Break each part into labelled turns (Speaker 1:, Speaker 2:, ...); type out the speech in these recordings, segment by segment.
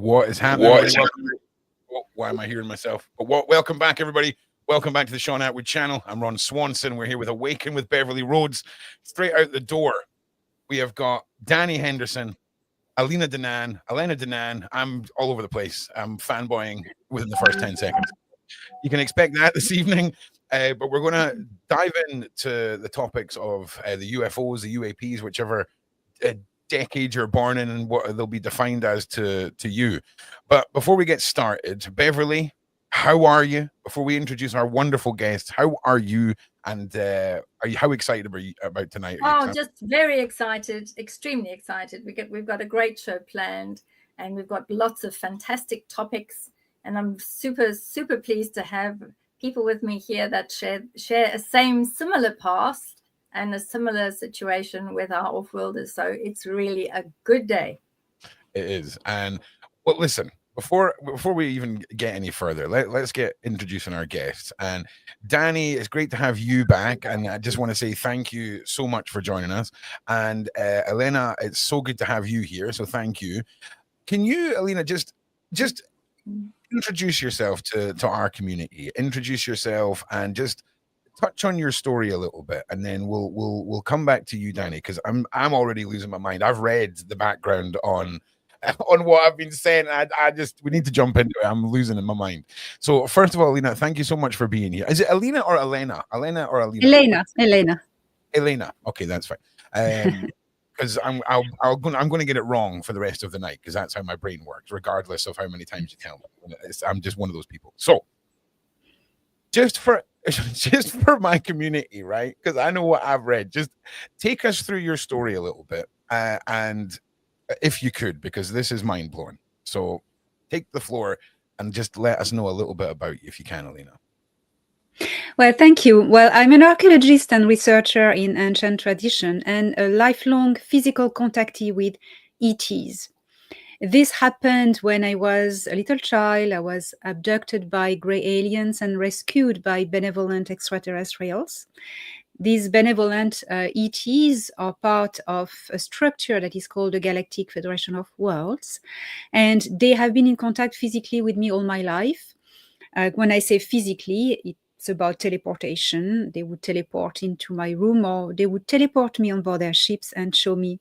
Speaker 1: What is happening? Why am I hearing myself? Welcome back, everybody. Welcome back to the Sean Atwood channel. I'm Ron Swanson. We're here with Awaken with Beverly Rhodes. Straight out the door, we have got Dani Henderson, Elena Danaan. I'm all over the place. I'm fanboying within the first 10 seconds. You can expect that this evening. But we're going to dive into the topics of the UFOs, the UAPs, whichever decade you're born in and what they'll be defined as to you. But before we get started, Beverly, how are you? Before we introduce our wonderful guest, how are you? And how excited are you about tonight?
Speaker 2: Oh, just very excited, extremely excited. We've got a great show planned, and we've got lots of fantastic topics. And I'm super pleased to have people with me here that share a similar past and a similar situation with our off-worlders. So it's really a good day.
Speaker 1: It is. And well, listen, before we even get any further, let's get introducing our guests. And Dani, it's great to have you back. And I just want to say thank you so much for joining us. And Elena, it's so good to have you here. So thank you. Can you, Elena, just introduce yourself to our community, introduce yourself and just touch on your story a little bit, and then we'll come back to you, Dani, because I'm already losing my mind. I've read the background on what I've been saying. We need to jump into it. I'm losing in my mind. So first of all, Elena, thank you so much for being here. Is it Elena or Elena? Elena or Elena?
Speaker 2: Elena.
Speaker 1: Okay, that's fine. Because I'm going to get it wrong for the rest of the night, because that's how my brain works, regardless of how many times you tell me. I'm just one of those people. So just for my community, right? Because I know what I've read. Just take us through your story a little bit, and if you could, because this is mind blowing. So take the floor and just let us know a little bit about you, if you can, Elena.
Speaker 3: Well, thank you. Well, I'm an archaeologist and researcher in ancient tradition and a lifelong physical contactee with ETs. This happened when I was a little child. I was abducted by grey aliens and rescued by benevolent extraterrestrials. These benevolent ETs are part of a structure that is called the Galactic Federation of Worlds, and they have been in contact physically with me all my life. When I say physically, it's about teleportation. They would teleport into my room, or they would teleport me on board their ships and show me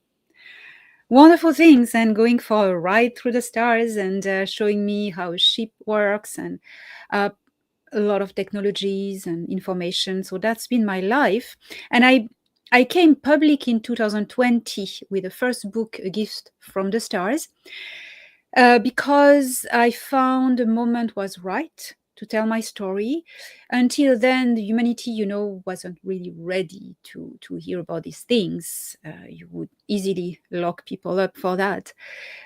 Speaker 3: wonderful things, and going for a ride through the stars and showing me how a ship works, and a lot of technologies and information. So that's been my life. And I came public in 2020 with the first book, A Gift from the Stars, because I found the moment was right to tell my story. Until then, the humanity, wasn't really ready to hear about these things. You would easily lock people up for that.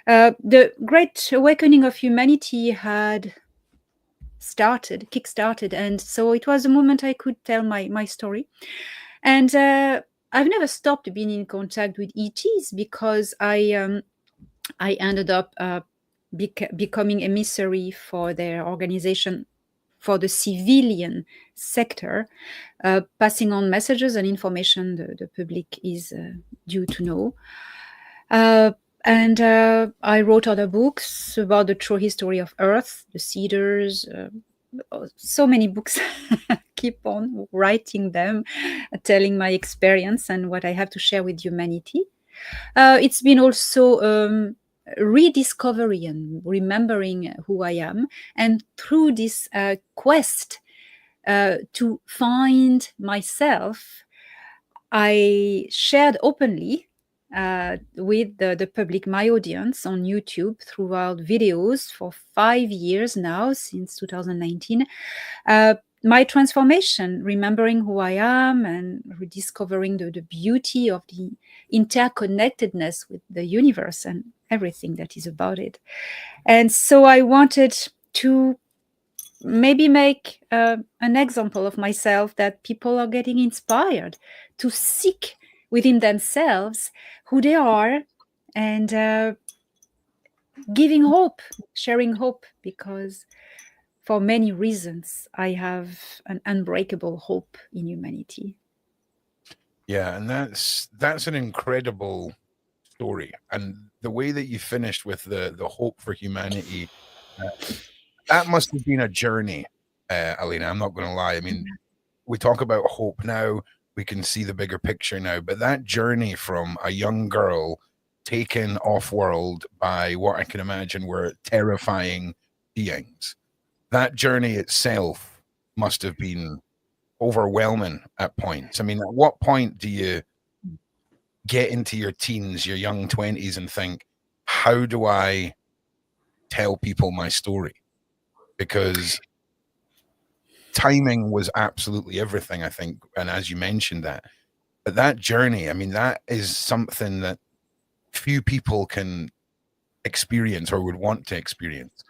Speaker 3: The great awakening of humanity had kick-started, and so it was a moment I could tell my story. And I've never stopped being in contact with ETs, because I ended up becoming emissary for their organization for the civilian sector, passing on messages and information the public is due to know. And I wrote other books about the true history of Earth, the Cedars, so many books. Keep on writing them, telling my experience and what I have to share with humanity. It's been also rediscovery and remembering who I am, and through this quest to find myself, I shared openly with the public, my audience, on YouTube throughout videos for 5 years now, since 2019. My transformation, remembering who I am and rediscovering the beauty of the interconnectedness with the universe and everything that is about it. And so I wanted to maybe make an example of myself, that people are getting inspired to seek within themselves who they are, and giving hope, sharing hope, because for many reasons I have an unbreakable hope in humanity.
Speaker 1: Yeah, and that's an incredible story, and the way that you finished with the hope for humanity, that must have been a journey, Elena. I'm not going to lie. I mean, we talk about hope now, we can see the bigger picture now, but that journey from a young girl taken off world by what I can imagine were terrifying beings, that journey itself must have been overwhelming at points. I mean, at what point do you get into your teens, your young 20s, and think, how do I tell people my story? Because timing was absolutely everything, I think. And as you mentioned that, but that journey, I mean, that is something that few people can experience or would want to experience.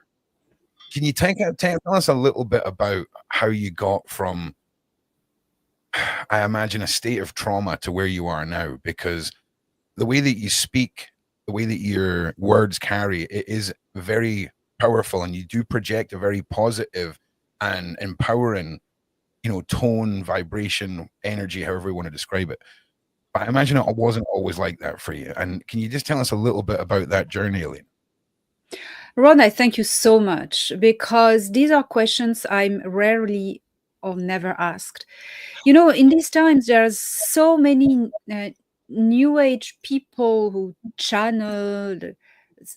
Speaker 1: Can you tell us a little bit about how you got from, I imagine, a state of trauma to where you are now? Because the way that you speak, the way that your words carry, it is very powerful, and you do project a very positive and empowering, tone, vibration, energy, however you want to describe it. But I imagine it wasn't always like that for you. And can you just tell us a little bit about that journey, Elena?
Speaker 3: Ron, I thank you so much, because these are questions I'm rarely or never asked. In these times, there's so many new age people who channel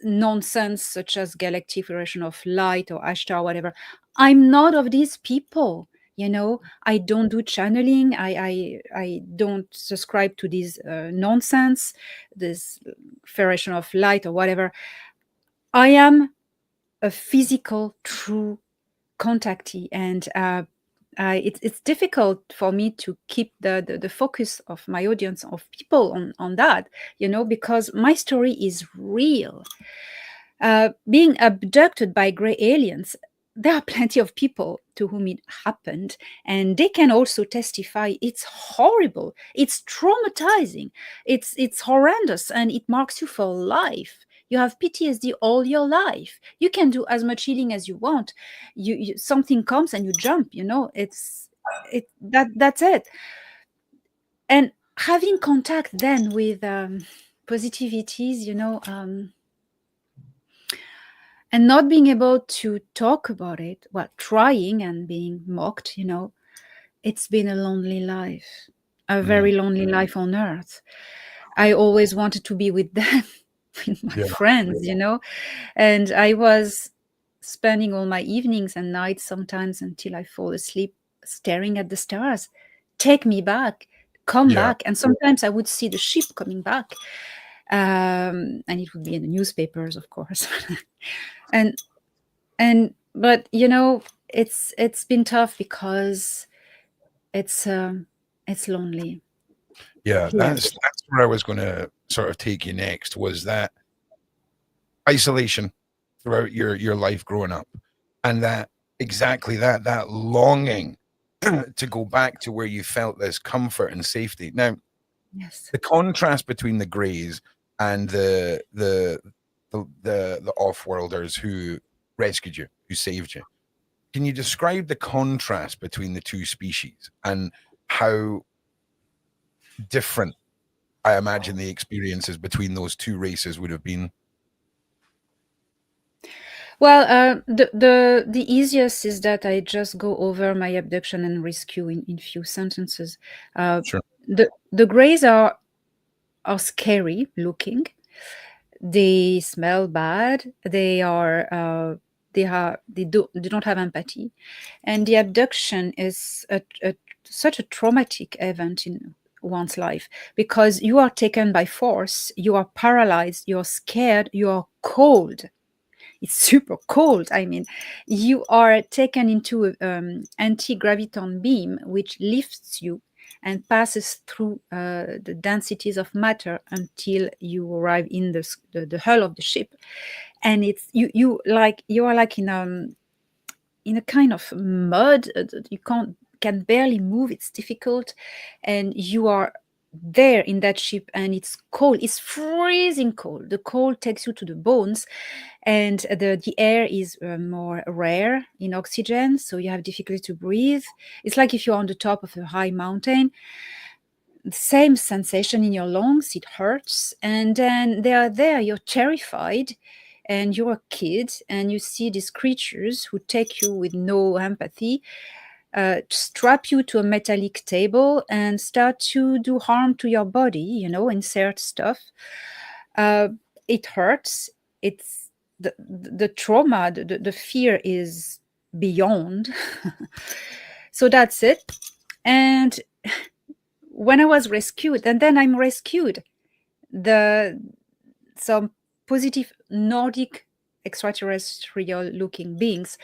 Speaker 3: nonsense such as galactic federation of light or Ashtar, whatever. I'm not of these people. I don't do channeling. I don't subscribe to this nonsense, this federation of light or whatever. I am a physical, true contactee, and it's difficult for me to keep the focus of my audience, of people, on that, because my story is real. Being abducted by gray aliens, there are plenty of people to whom it happened, and they can also testify it's horrible, it's traumatizing, it's horrendous, and it marks you for life. You have PTSD all your life. You can do as much healing as you want. Something comes and you jump. That's it. And having contact then with positivities, and not being able to talk about it, trying and being mocked, it's been a lonely life, a very lonely life on Earth. I always wanted to be with them, with my friends, and I was spending all my evenings and nights sometimes until I fall asleep staring at the stars. Take me back, come back. And sometimes I would see the ship coming back, and it would be in the newspapers, of course. But it's been tough because it's lonely.
Speaker 1: Yeah, that's where I was going to sort of take you next, was that isolation throughout your life growing up, and that longing to go back to where you felt this comfort and safety. Now, the contrast between the Greys and the off-worlders who rescued you, who saved you. Can you describe the contrast between the two species and how different, I imagine, the experiences between those two races would have been?
Speaker 3: Well, the easiest is that I just go over my abduction and rescue in few sentences.
Speaker 1: Sure.
Speaker 3: The greys are scary looking. They smell bad. They don't have empathy, and the abduction is such a traumatic event in one's life, because you are taken by force. You are paralyzed. You're scared. You are cold. It's super cold. I mean, you are taken into an anti-graviton beam which lifts you and passes through the densities of matter until you arrive in the hull of the ship, and it's you are like in a kind of mud. You can barely move. It's difficult, and you are there in that ship, and it's cold. It's freezing cold. The cold takes you to the bones, and the air is more rare in oxygen, so you have difficulty to breathe. It's like if you're on the top of a high mountain. The same sensation in your lungs. It hurts, and then they are there. You're terrified, and you're a kid, and you see these creatures who take you with no empathy, strap you to a metallic table and start to do harm to your body, insert stuff. It hurts. It's the trauma, the fear is beyond. So that's it. And when I was rescued, and then I'm rescued, some positive Nordic extraterrestrial looking beings,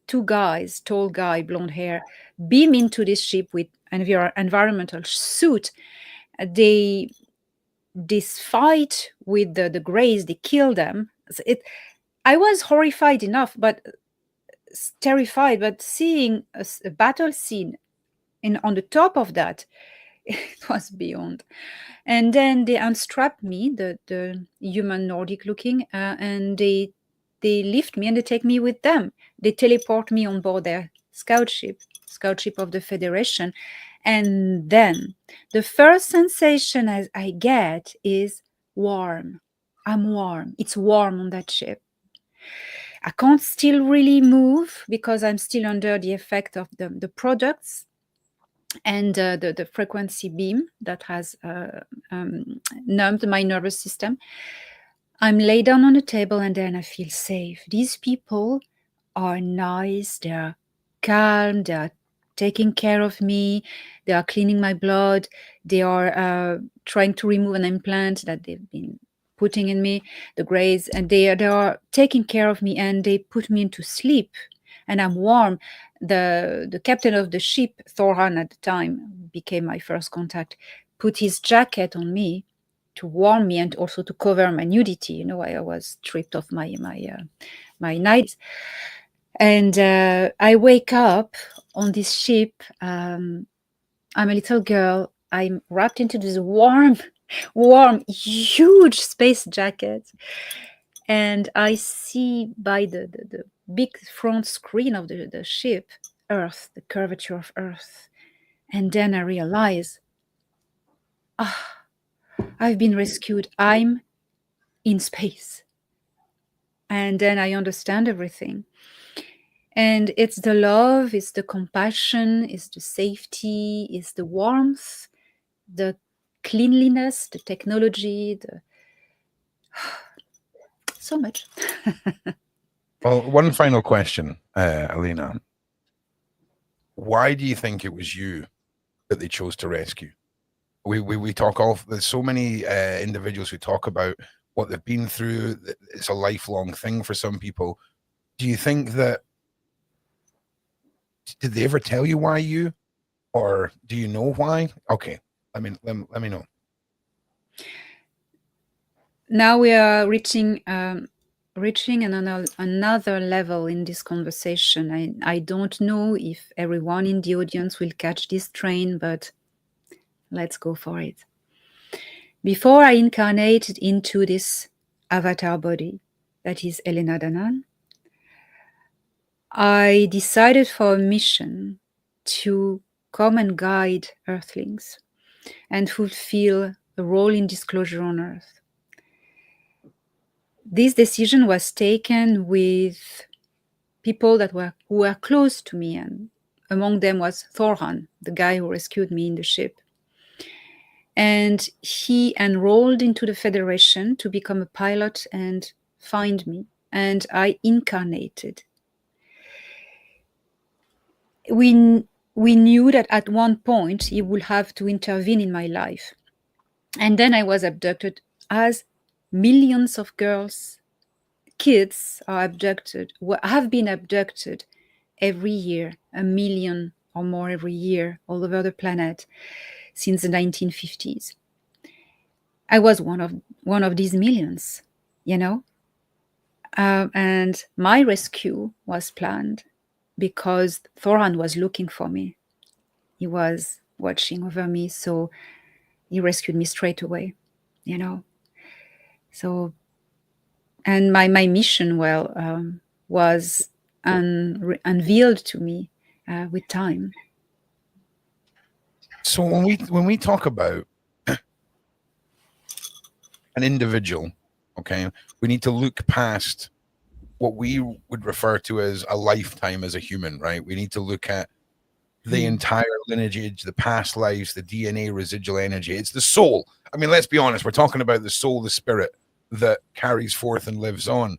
Speaker 3: two guys, tall guy, blonde hair, beam into this ship with an environmental suit. This fight with the greys, they kill them. I was horrified enough, but terrified. But seeing a battle scene on the top of that, it was beyond. And then they unstrap me, the human Nordic looking, and they lift me and they take me with them. They teleport me on board their scout ship of the Federation. And then the first sensation as I get is warm. I'm warm. It's warm on that ship. I can't still really move because I'm still under the effect of the products and the frequency beam that has numbed my nervous system. I'm laid down on the table, and then I feel safe. These people are nice. They are calm. They are taking care of me. They are cleaning my blood. They are trying to remove an implant that they've been putting in me, the greys, and they are taking care of me, and they put me into sleep, and I'm warm. The captain of the ship, Thorhan at the time, became my first contact, put his jacket on me to warm me and also to cover my nudity. I was stripped of my nighties. And I wake up on this ship. I'm a little girl. I'm wrapped into this warm, huge space jacket. And I see by the big front screen of the ship, Earth, the curvature of Earth. And then I realize, I've been rescued. I'm in space. And then I understand everything. And it's the love, it's the compassion, it's the safety, it's the warmth, the cleanliness, the technology, so much.
Speaker 1: Well, one final question, Elena. Why do you think it was you that they chose to rescue? We talk there's so many individuals who talk about what they've been through. It's a lifelong thing for some people. Do you think that, did they ever tell you why you, or do you know why? Okay. I mean, let me know.
Speaker 3: Now we are reaching another level in this conversation. I don't know if everyone in the audience will catch this train, but let's go for it. Before I incarnated into this avatar body, that is Elena Danaan, I decided for a mission to come and guide Earthlings and fulfill a role in disclosure on Earth. This decision was taken with people who were close to me, and among them was Thoran, the guy who rescued me in the ship. And he enrolled into the Federation to become a pilot and find me, and I incarnated. We knew that at one point he would have to intervene in my life. And then I was abducted, as millions of girls, kids are abducted, have been abducted every year, 1 million or more every year all over the planet since the 1950s. I was one of these millions, you know? And my rescue was planned because Thoran was looking for me. He was watching over me, so he rescued me straight away, you know? So, and my mission, was unveiled to me with time.
Speaker 1: So when we talk about an individual, okay, we need to look past what we would refer to as a lifetime as a human, right? We need to look at the entire lineage, the past lives, the DNA residual energy. It's the soul. I mean, let's be honest, we're talking about the soul, the spirit that carries forth and lives on.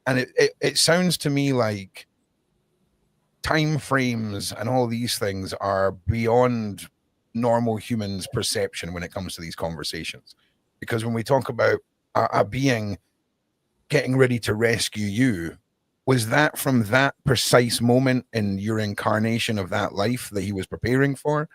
Speaker 1: And it sounds to me like time frames and all these things are beyond normal humans' perception when it comes to these conversations. Because when we talk about a being getting ready to rescue you, was that from that precise moment in your incarnation of that life that he was preparing for?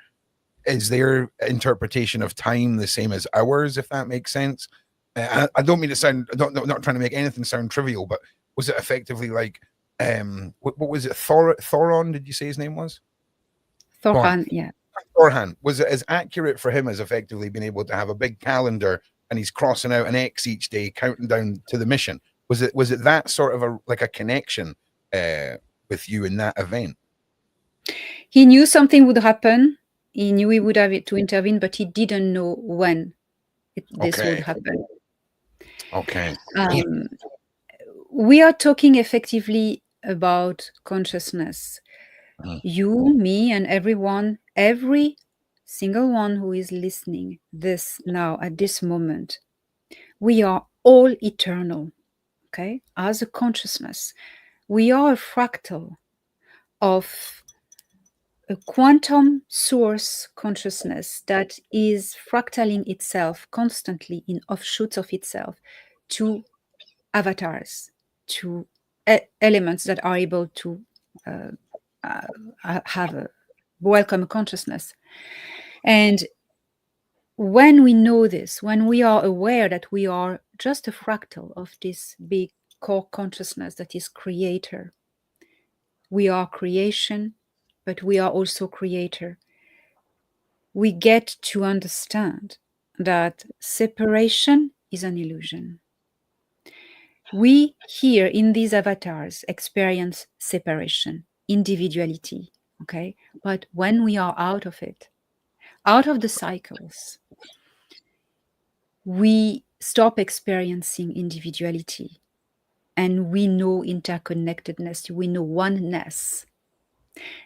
Speaker 1: Is their interpretation of time the same as ours, if that makes sense? I don't mean to sound, not trying to make anything sound trivial, but was it effectively like, what was it, Thoron, did you say his name was?
Speaker 3: Thoran, yeah.
Speaker 1: Thoran, was it as accurate for him as effectively being able to have a big calendar and he's crossing out an X each day, counting down to the mission? Was it that sort of a connection with you in that event?
Speaker 3: He knew something would happen. He knew he would have to intervene, but he didn't know when this would happen.
Speaker 1: Okay.
Speaker 3: We are talking effectively about consciousness. You, me, and everyone, every single one who is listening this now at this moment, we are all eternal. Okay, as a consciousness, we are a fractal of a quantum source consciousness that is fractaling itself constantly in offshoots of itself to avatars, to elements that are able to have a welcome consciousness. And when we know this, when we are aware that we are just a fractal of this big core consciousness that is creator, we are creation, but we are also creator, we get to understand that separation is an illusion. We here in these avatars experience separation, individuality, okay? But when we are out of it, out of the cycles, we stop experiencing individuality and we know interconnectedness, we know oneness.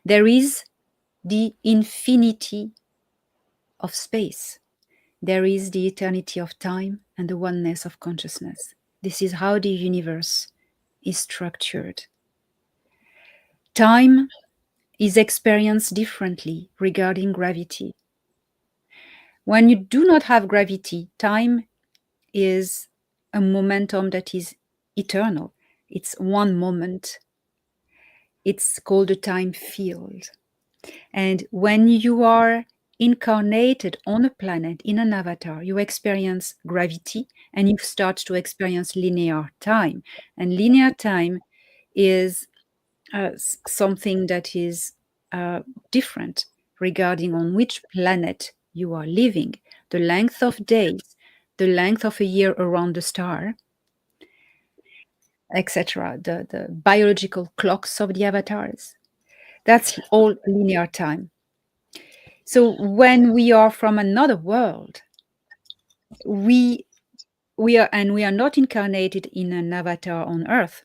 Speaker 3: There is the infinity of space. There is the eternity of time and the oneness of consciousness. This is how the universe is structured. Time is experienced differently regarding gravity. When you do not have gravity, time is a momentum that is eternal. It's one moment. It's called a time field. And when you are incarnated on a planet in an avatar, you experience gravity and you start to experience linear time. And linear time is something that is different regarding on which planet you are living, the length of days, the length of a year around the star, etc., the biological clocks of the avatars. That's all linear time. So when we are from another world, we are not incarnated in an avatar on Earth.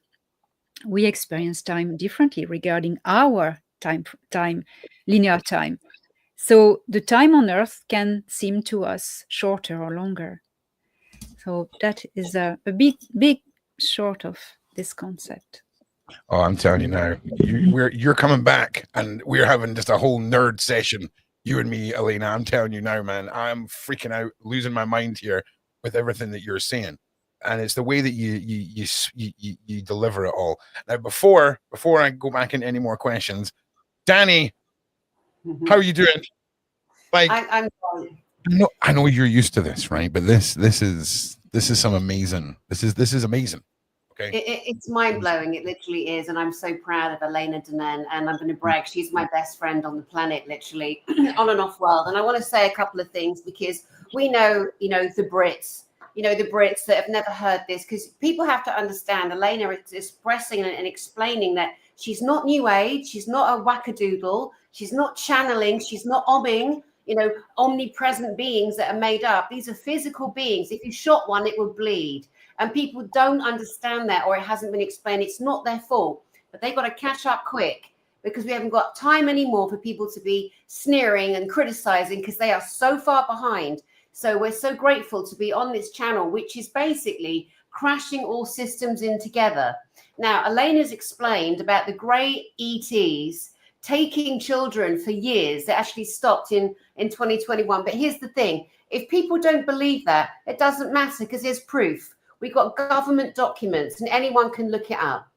Speaker 3: we experience time differently regarding our time, linear time. So the time on Earth can seem to us shorter or longer. So that is a big short of this concept.
Speaker 1: Oh, I'm telling you now, you're coming back, and we're having just a whole nerd session. You and me, Elena. I'm telling you now, man. I'm freaking out, losing my mind here with everything that you're saying, and it's the way that you deliver it all. Now, before I go back into any more questions, Dani, how are you doing? Like,
Speaker 4: I'm
Speaker 1: I know you're used to this, right? But this is some amazing. This is amazing. Okay.
Speaker 4: It's mind-blowing. It literally is. And I'm so proud of Elena Danaan. And I'm going to brag. She's my best friend on the planet, literally, on and off world. And I want to say a couple of things, because we know, the Brits, the Brits that have never heard this, because people have to understand Elena is expressing and explaining that she's not New Age. She's not a wackadoodle. She's not channeling. She's not omming, omnipresent beings that are made up. These are physical beings. If you shot one, it would bleed. And people don't understand that, or it hasn't been explained. It's not their fault, but they've got to catch up quick, because we haven't got time anymore for people to be sneering and criticizing, because they are so far behind. So we're so grateful to be on this channel, which is basically crashing all systems in together. Now, Elena's explained about the grey ETs taking children for years. That actually stopped in 2021. But here's the thing. If people don't believe that, it doesn't matter, because there's proof. We've got government documents, and anyone can look it up.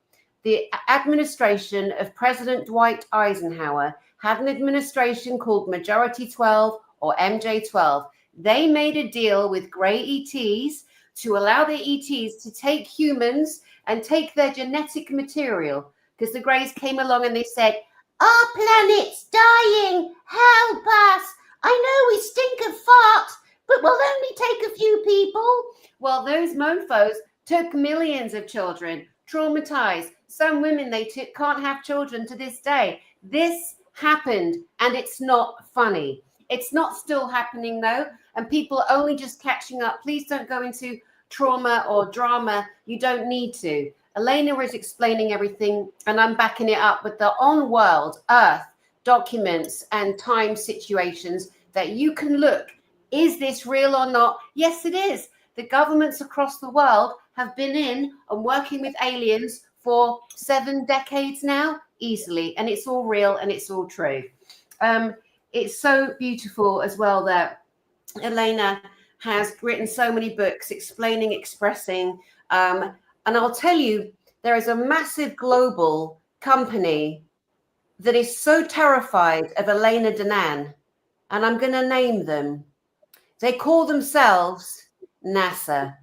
Speaker 4: The administration of President Dwight Eisenhower had an administration called Majority 12, or MJ12. They made a deal with grey ETs to allow the ETs to take humans and take their genetic material, because the greys came along and they said, "Our planet's dying, help us. I know we stink of fart, but we'll only take a few people." Well, those mofos took millions of children, traumatized. Some women they took can't have children to this day. This happened, and it's not funny. It's not still happening, though, and people are only just catching up. Please don't go into trauma or drama. You don't need to. Elena is explaining everything, and I'm backing it up with the on-world Earth documents and time situations that you can look. Is this real or not? Yes, it is. The governments across the world have been in and working with aliens for 7 decades now, easily. And it's all real and it's all true. It's so beautiful as well that Elena has written so many books explaining, expressing. And I'll tell you, there is a massive global company that is so terrified of Elena Danaan. And I'm going to name them. They call themselves NASA.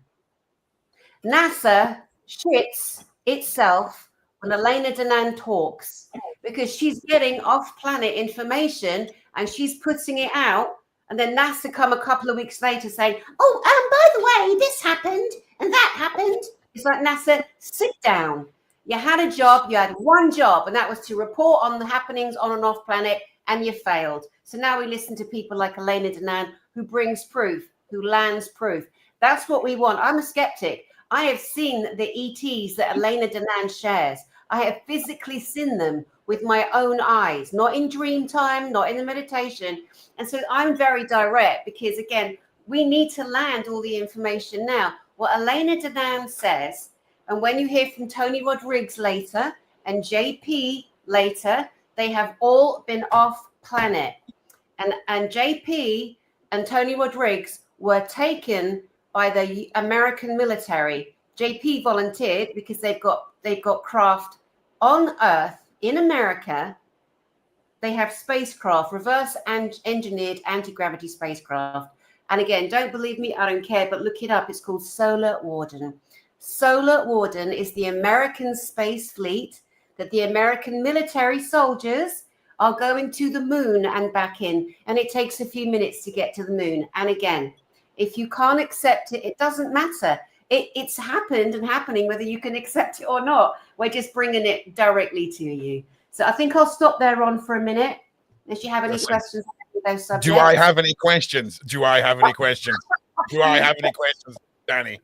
Speaker 4: NASA shits itself when Elena Danaan talks, because she's getting off-planet information and she's putting it out, and then NASA come a couple of weeks later saying, "Oh, by the way, this happened and that happened." It's like, NASA, sit down. You had a job, you had one job, and that was to report on the happenings on and off planet, and you failed. So now we listen to people like Elena Danaan, who brings proof, who lands proof. That's what we want. I'm a skeptic. I have seen the ETs that Elena Danaan shares. I have physically seen them with my own eyes, not in dream time, not in the meditation. And so I'm very direct, because, again, we need to land all the information now. What Elena Danaan says, and when you hear from Tony Rodrigues later and JP later, they have all been off planet. And JP and Tony Rodrigues were taken by the American military. JP volunteered because they've got craft on Earth in America. They have spacecraft, reverse and engineered anti-gravity spacecraft. And again, don't believe me, I don't care, but look it up. It's called Solar Warden. Solar Warden is the American space fleet that the American military soldiers are going to the moon and back in. And it takes a few minutes to get to the moon. And again, if you can't accept it, it doesn't matter. It's happened and happening, whether you can accept it or not. We're just bringing it directly to you. So I think I'll stop there, Ron, for a minute. If you have any questions on those subjects.
Speaker 1: Do I have any questions? Do I have any questions? Do I have any questions, Dani?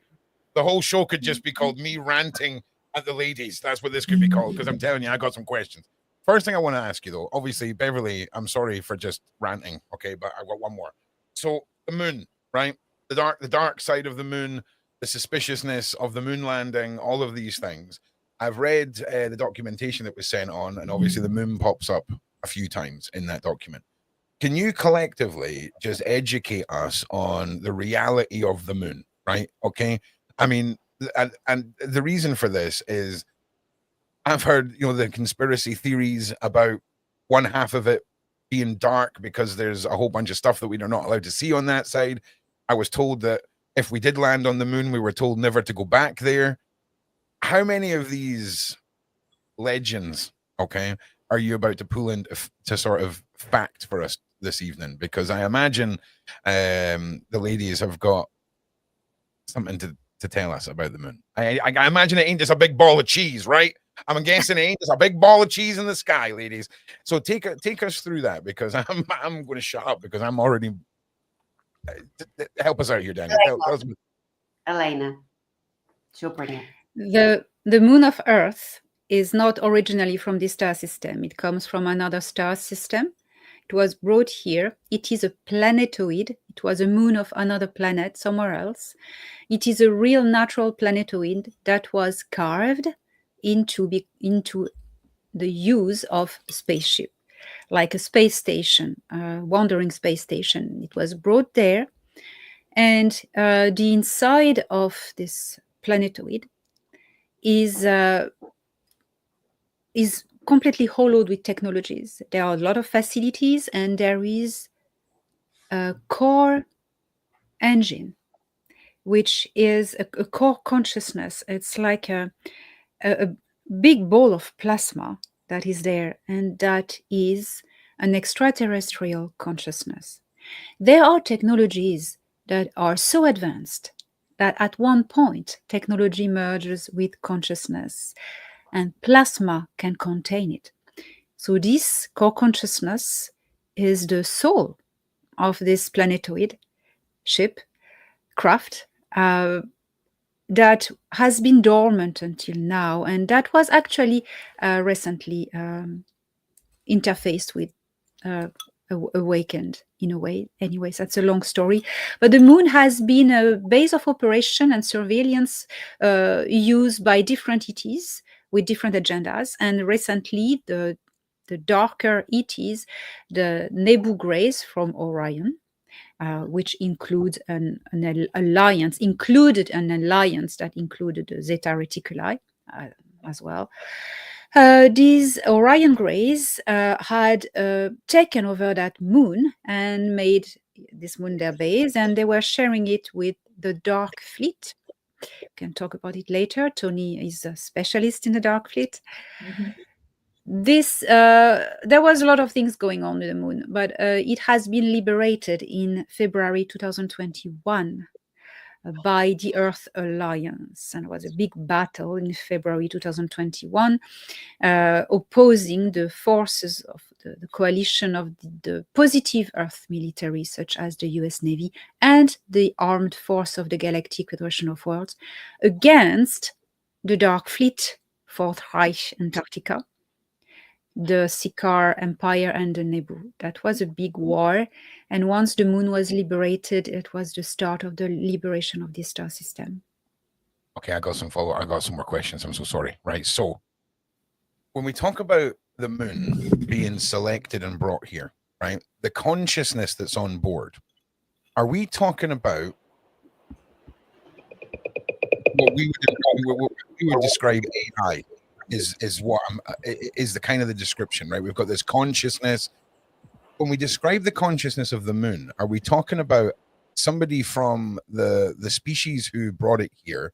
Speaker 1: The whole show could just be called me ranting at the ladies. That's what this could be called, because I'm telling you, I got some questions. First thing I want to ask you, though, obviously, Beverly, I'm sorry for just ranting, okay, but I got one more. So the moon, right? The dark side of the moon, the suspiciousness of the moon landing, all of these things. I've read the documentation that was sent on, and obviously the moon pops up a few times in that document. Can you collectively just educate us on the reality of the moon, right? Okay. I mean, and the reason for this is I've heard, you know, the conspiracy theories about one half of it being dark because there's a whole bunch of stuff that we are not allowed to see on that side. I was told that if we did land on the moon, we were told never to go back there. How many of these legends, okay, are you about to pull into to sort of fact for us this evening? Because I imagine the ladies have got something to tell us about the moon. I imagine it ain't just a big ball of cheese, right? I'm guessing it ain't just a big ball of cheese in the sky, ladies. So take us through that, because I'm going to shut up because I'm already. Help us out here, Dani.
Speaker 4: Elena, she'll bring it.
Speaker 3: The moon of Earth is not originally from the star system. It comes from another star system. It was brought here. It is a planetoid. It was a moon of another planet somewhere else. It is a real natural planetoid that was carved into the use of a spaceship, like a space station, a wandering space station. It was brought there, and the inside of this planetoid is completely hollowed with technologies. There are a lot of facilities, and there is a core engine, which is a core consciousness. It's like a big ball of plasma that is there, and that is an extraterrestrial consciousness. There are technologies that are so advanced that at one point technology merges with consciousness, and plasma can contain it. So this core consciousness is the soul of this planetoid ship craft that has been dormant until now, and that was actually recently interfaced with awakened in a way. Anyways, that's a long story, but the moon has been a base of operation and surveillance used by different ETs with different agendas, and recently the darker ETs, the Nebu Grays from Orion, which includes an alliance, included an alliance that included the Zeta Reticuli as well. These Orion Grays had taken over that moon and made this moon their base, and they were sharing it with the Dark Fleet. We can talk about it later. Tony is a specialist in the Dark Fleet.
Speaker 2: Mhm.
Speaker 3: There was a lot of things going on with the moon, but it has been liberated in February 2021 by the Earth Alliance, and it was a big battle in February 2021 opposing the forces of the coalition of the positive Earth military, such as the US Navy and the armed force of the Galactic Federation of Worlds, against the Dark Fleet, Fourth Reich Antarctica, the Sikaar Empire, and the Nebu. That was a big war, and once the moon was liberated, it was the start of the liberation of the star system.
Speaker 1: Okay, I got some more questions. I'm so sorry. Right, so when we talk about the moon being selected and brought here, right, the consciousness that's on board, are we talking about what we would describe AI? Is what is the kind of the description, right? We've got this consciousness. When we describe the consciousness of the moon, are we talking about somebody from the species who brought it here?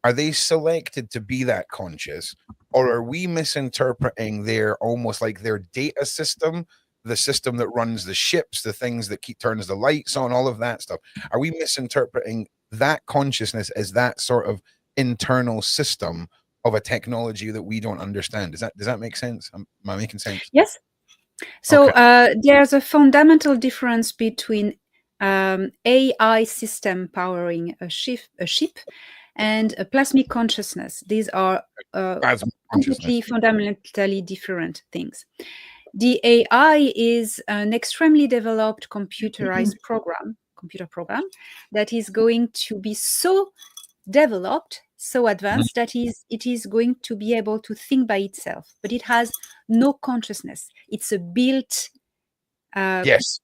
Speaker 1: Are they selected to be that conscious, or are we misinterpreting their almost like their data system, the system that runs the ships, the things that turns the lights on, all of that stuff? Are we misinterpreting that consciousness as that sort of internal system of a technology that we don't understand? Does that make sense? Am I making sense?
Speaker 3: Yes. So
Speaker 1: Okay.
Speaker 3: there's a fundamental difference between AI system powering a ship and a plasmic consciousness. These are
Speaker 1: Plasma
Speaker 3: completely
Speaker 1: consciousness.
Speaker 3: fundamentally different things. The AI is an extremely developed computer program that is going to be so developed, so advanced that it is going to be able to think by itself, but it has no consciousness. It's a built
Speaker 1: Yes,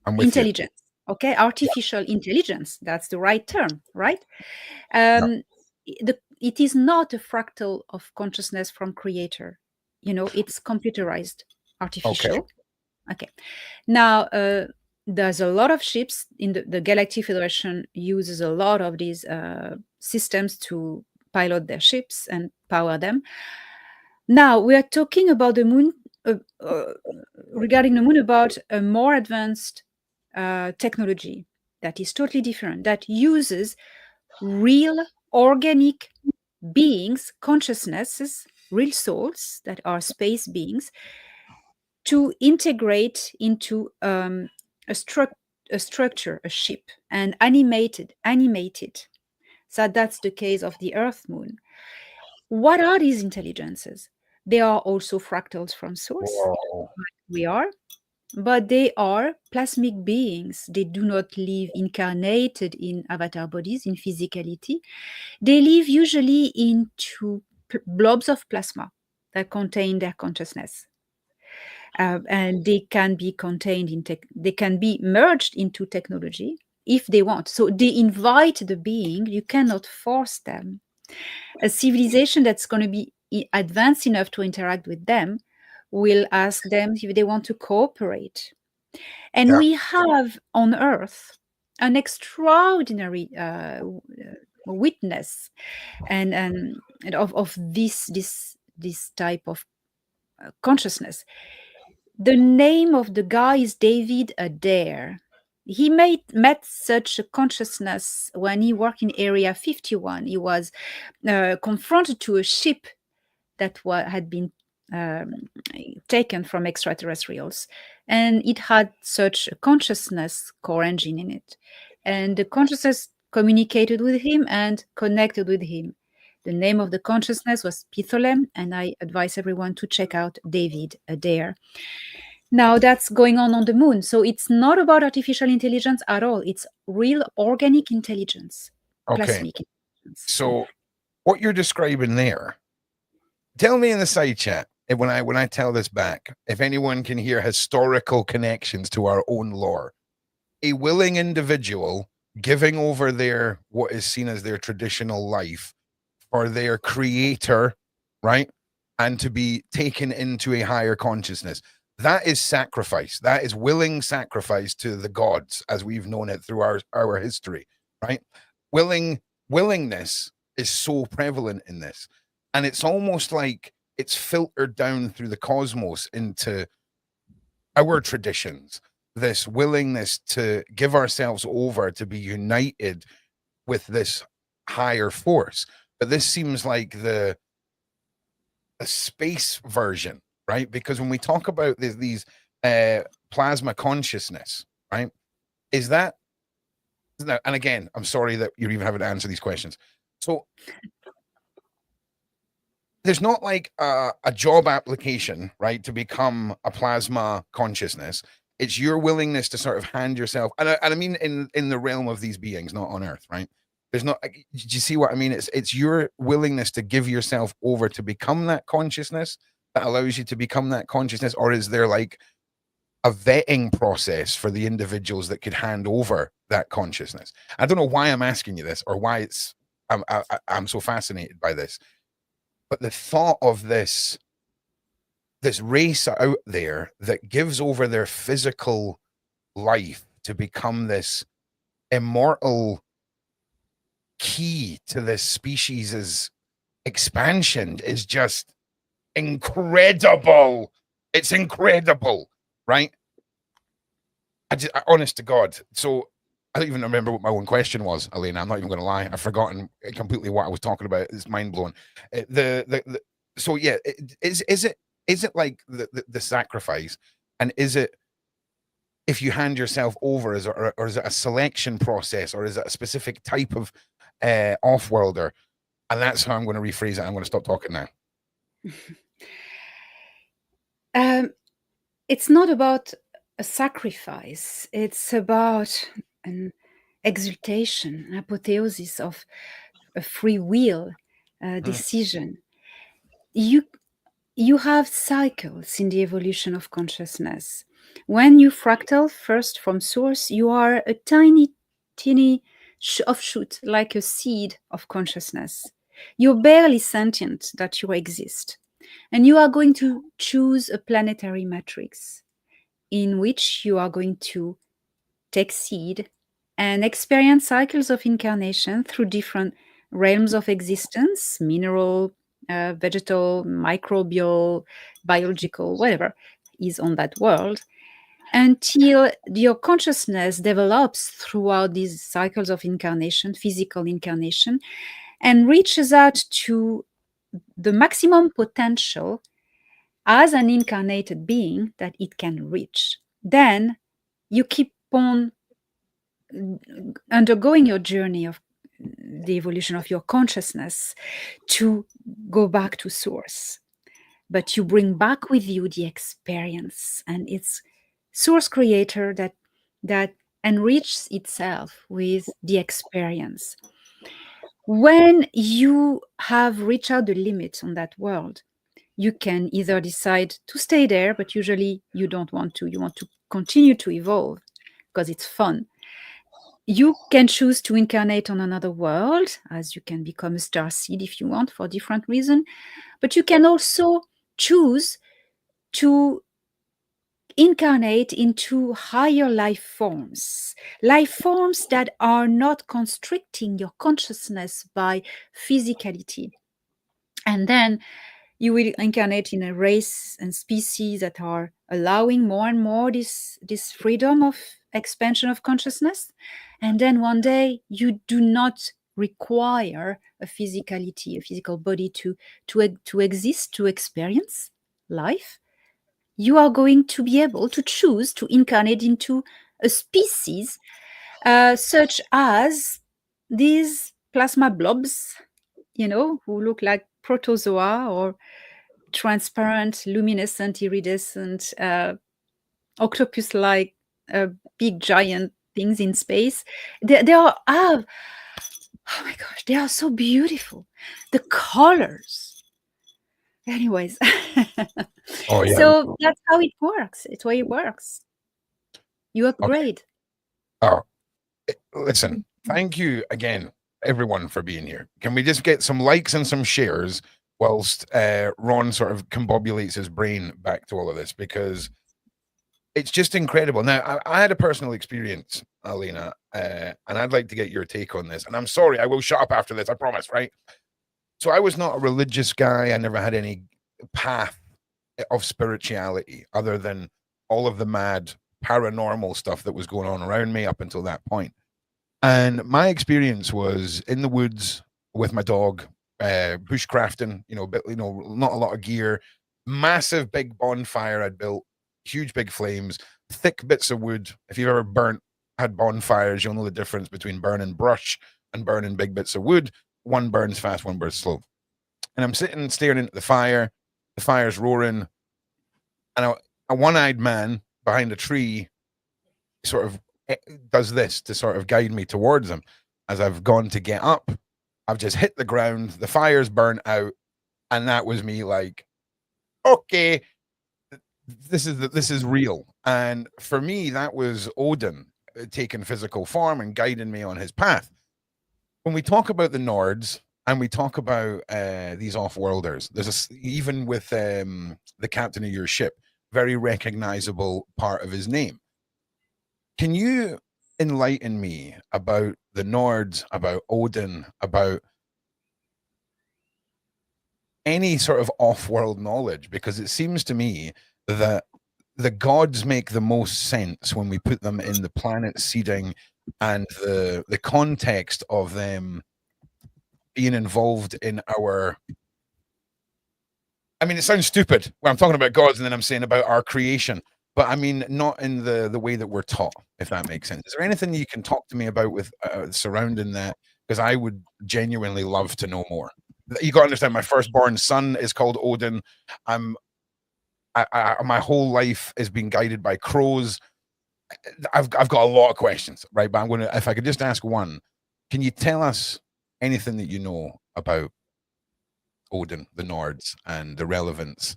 Speaker 1: I'm with
Speaker 3: intelligence. Okay, artificial intelligence. That's the right term, right? It is not a fractal of consciousness from creator. It's computerized, artificial. Okay. Now, there's a lot of ships in the Galactic Federation uses a lot of these systems to pilot their ships and power them. Now, we are talking about the moon, regarding the moon, about a more advanced technology that is totally different, that uses real organic beings, consciousnesses, real souls that are space beings, to integrate into a structure, a ship, and animate it. So that's the case of the Earth moon. What are these intelligences? They are also fractals from source, like we are, but they are plasmic beings. They do not live incarnated in avatar bodies, in physicality. They live usually into blobs of plasma that contain their consciousness. And they can be contained in they can be merged into technology if they want. So they invite the being, you cannot force them. A civilization that's going to be advanced enough to interact with them will ask them if they want to cooperate. And we have on Earth an extraordinary witness and of this type of consciousness. The name of the guy is David Adair. He met such a consciousness when he worked in Area 51. He was confronted to a ship that had been taken from extraterrestrials, and it had such a consciousness core engine in it. And the consciousness communicated with him and connected with him. The name of the consciousness was Pitholem, and I advise everyone to check out David Adair. Now that's going on the moon. So it's not about artificial intelligence at all. It's real organic intelligence. Plasmic intelligence.
Speaker 1: So what you're describing there, tell me in the side chat, when I tell this back, if anyone can hear historical connections to our own lore, a willing individual giving over their, what is seen as their traditional life for their creator, right? And to be taken into a higher consciousness. That is sacrifice. That is willing sacrifice to the gods as we've known it through our history, right? Willingness is so prevalent in this. And it's almost like it's filtered down through the cosmos into our traditions, this willingness to give ourselves over to be united with this higher force. But this seems like the space version, right? Because when we talk about these plasma consciousness, right? Is that, and again, I'm sorry that you're even having to answer these questions. So there's not like a job application, right, to become a plasma consciousness. It's your willingness to sort of hand yourself, and I mean in the realm of these beings, not on Earth, right? There's not, do you see what I mean? It's your willingness to give yourself over to become that consciousness that allows you to become that consciousness, or is there like a vetting process for the individuals that could hand over that consciousness? I don't know why I'm asking you this, or why I'm so fascinated by this, but the thought of this race out there that gives over their physical life to become this immortal key to this species' expansion is just incredible. It's incredible, right? Honest to God. So I don't even remember what my own question was, Elena. I'm not even going to lie. I've forgotten completely what I was talking about. It's mind blowing. So yeah, is it like the sacrifice, and is it, if you hand yourself over, or is it a selection process, or is it a specific type of off-worlder And that's how I'm going to rephrase it. I'm going to stop talking now.
Speaker 3: It's not about a sacrifice. It's about an exaltation, an apotheosis of a free will decision. You have cycles in the evolution of consciousness. When you fractal first from source, you are a tiny offshoot, like a seed of consciousness. You're barely sentient that you exist. And you are going to choose a planetary matrix in which you are going to take seed and experience cycles of incarnation through different realms of existence, mineral, vegetal, microbial, biological, whatever is on that world, until your consciousness develops throughout these cycles of incarnation, physical incarnation, and reaches out to the maximum potential as an incarnated being that it can reach. Then you keep on undergoing your journey of the evolution of your consciousness to go back to source. But you bring back with you the experience, and it's source creator that enriches itself with the experience. When you have reached out the limit on that world, you can either decide to stay there, but usually you don't want to. You want to continue to evolve because it's fun. You can choose to incarnate on another world, as you can become a starseed if you want for different reasons. But you can also choose to incarnate into higher life forms that are not constricting your consciousness by physicality. And then you will incarnate in a race and species that are allowing more and more this freedom of expansion of consciousness. And then one day you do not require a physicality, a physical body to exist, to experience life. You are going to be able to choose to incarnate into a species such as these plasma blobs, who look like protozoa or transparent, luminescent, iridescent, octopus-like big giant things in space. They are, oh my gosh, they are so beautiful. The colors. Anyways.
Speaker 1: Oh, yeah.
Speaker 3: So that's how it works. It's the way it works. You upgrade.
Speaker 1: Okay. Oh, listen, thank you again, everyone, for being here. Can we just get some likes and some shares whilst Ron sort of combobulates his brain back to all of this, because it's just incredible. Now, I had a personal experience, Elena, and I'd like to get your take on this. And I'm sorry, I will shut up after this, I promise, right? So I was not a religious guy. I never had any path of spirituality other than all of the mad paranormal stuff that was going on around me up until that point. And my experience was in the woods with my dog, bushcrafting, not a lot of gear, massive big bonfire I'd built, huge big flames, thick bits of wood. If you've ever had bonfires, you'll know the difference between burning brush and burning big bits of wood. One burns fast, one burns slow. And I'm sitting staring into the fire. The fire's roaring, and a one-eyed man behind a tree sort of does this to sort of guide me towards him. As I've gone to get up, I've just hit the ground, the fire's burnt out, and that was me like, okay, this is real. And for me, that was Odin taking physical form and guiding me on his path. When we talk about the Nords and we talk about these off-worlders, there's even with the captain of your ship, very recognizable part of his name. Can you enlighten me about the Nords, about Odin, about any sort of off-world knowledge? Because it seems to me that the gods make the most sense when we put them in the planet seeding and the context of them being involved in our, I mean, it sounds stupid when I'm talking about gods and then I'm saying about our creation, but I mean, not in the way that we're taught, if that makes sense. Is there anything you can talk to me about with surrounding that because I would genuinely love to know more. You got to understand, my firstborn son is called Odin. My whole life has been guided by crows. I've got a lot of questions, right? But I'm going to, if I could just ask one, can you tell us anything that you know about Odin, the Nords, and the relevance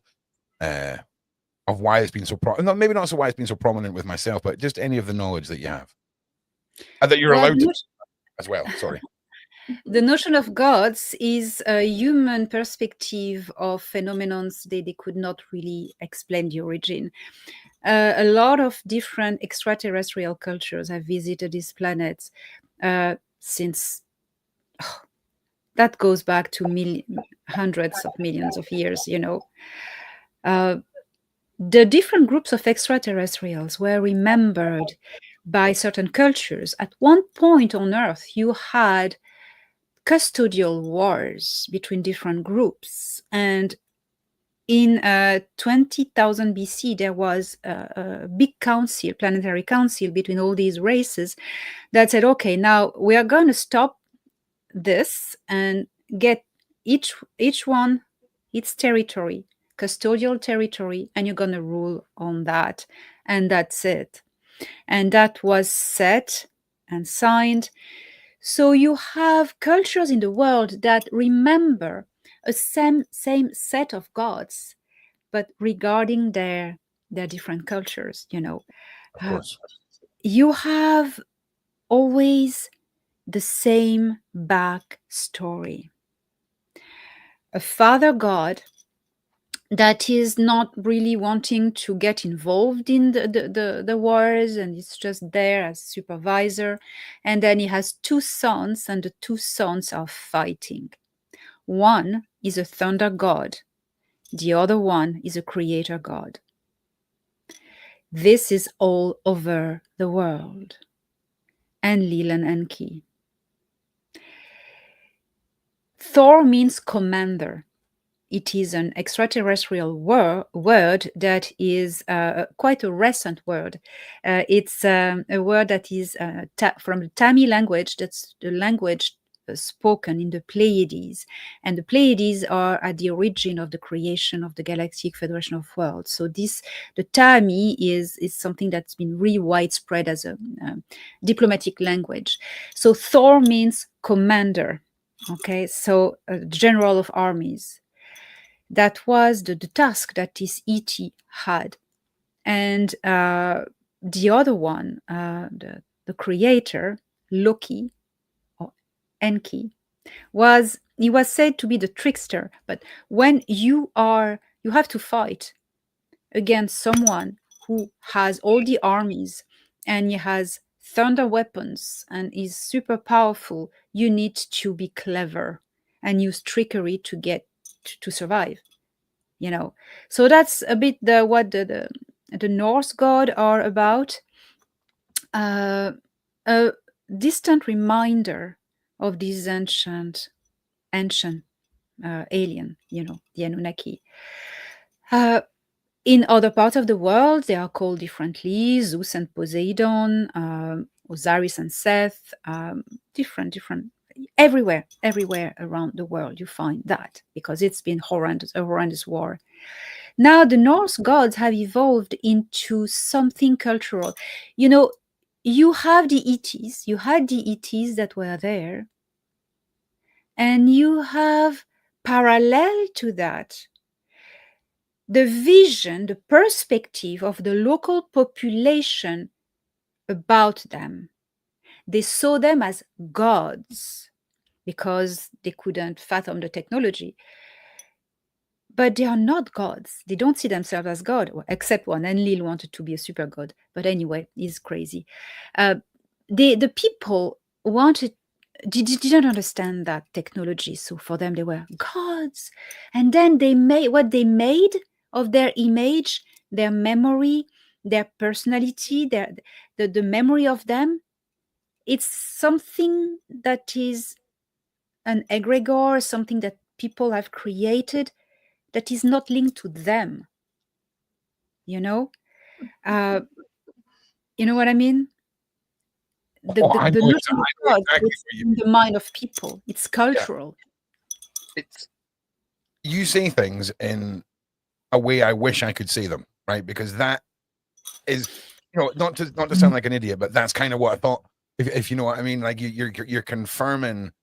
Speaker 1: of why it's been so maybe not so why it's been so prominent with myself, but just any of the knowledge that you have and that you're allowed to as well. Sorry.
Speaker 3: The notion of gods is a human perspective of phenomena they could not really explain the origin. A lot of different extraterrestrial cultures have visited these planets since that goes back to hundreds of millions of years, you know. The different groups of extraterrestrials were remembered by certain cultures. At one point on Earth, you had custodial wars between different groups. And in 20,000 BC, there was a big council, planetary council between all these races that said, okay, now we are going to stop this and get each one its territory, custodial territory, and you're going to rule on that. And that's it. And that was set and signed. So you have cultures in the world that remember a same set of gods, but regarding their different cultures, you know.
Speaker 1: Of course.
Speaker 3: You have always the same backstory. A father god that is not really wanting to get involved in the wars, and it's just there as supervisor. And then he has two sons, and the two sons are fighting. One is a thunder god. The other one is a creator god. This is all over the world. Enlil and Enki. Thor means commander. It is an extraterrestrial word that is quite a recent word. It's a word that is from the Tamil language. That's the language spoken in the Pleiades. And the Pleiades are at the origin of the creation of the Galactic Federation of Worlds. So the Tami is something that's been really widespread as a diplomatic language. So Thor means commander. Okay, so general of armies. That was the task that this ET had. And the other one, the creator, Loki, or Enki, he was said to be the trickster. But when you have to fight against someone who has all the armies and he has thunder weapons and is super powerful, you need to be clever and use trickery to get to survive, you know. So that's a bit what the Norse god are about. A distant reminder of these ancient alien, you know, the Anunnaki. In other parts of the world, they are called differently: Zeus and Poseidon, Osiris and Seth, different. Everywhere around the world you find that, because it's been a horrendous war. Now the Norse gods have evolved into something cultural. You know, you have the ETs, you had the ETs that were there, and you have parallel to that the vision, the perspective of the local population about them. They saw them as gods because they couldn't fathom the technology. But they are not gods. They don't see themselves as God, except one. Enlil wanted to be a super god. But anyway, he's crazy. The people didn't understand that technology. So for them, they were gods. And then they made what they made of their image, their memory, their personality, the memory of them. It's something that is an egregore, something that people have created that is not linked to them. You know? You know what I mean? the
Speaker 1: I know
Speaker 3: notion of God
Speaker 1: exactly
Speaker 3: is
Speaker 1: what you
Speaker 3: in the mind of people. It's
Speaker 1: yeah.
Speaker 3: cultural.
Speaker 1: It's you say things in a way I wish I could say them, right? Because that is, you know, not to sound like an idiot, but that's kind of what I thought. If you know what I mean, like you're confirming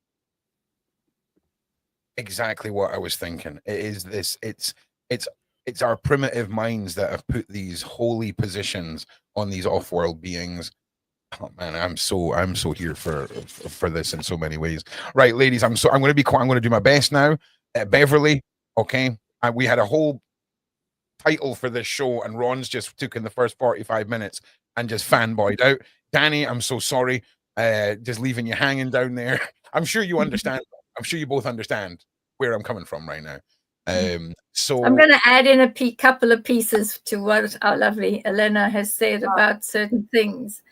Speaker 1: exactly what I was thinking. It is this. It's our primitive minds that have put these holy positions on these off-world beings. Oh man, I'm so here for this in so many ways. Right, ladies, I'm going to be quiet. I'm going to do my best now. Beverly, okay. We had a whole title for this show, and Ron's just took in the first 45 minutes and just fanboyed out. Dani, I'm so sorry. Just leaving you hanging down there. I'm sure you understand. I'm sure you both understand where I'm coming from right now. So
Speaker 2: I'm going to add in a couple of pieces to what our lovely Elena has said about certain things,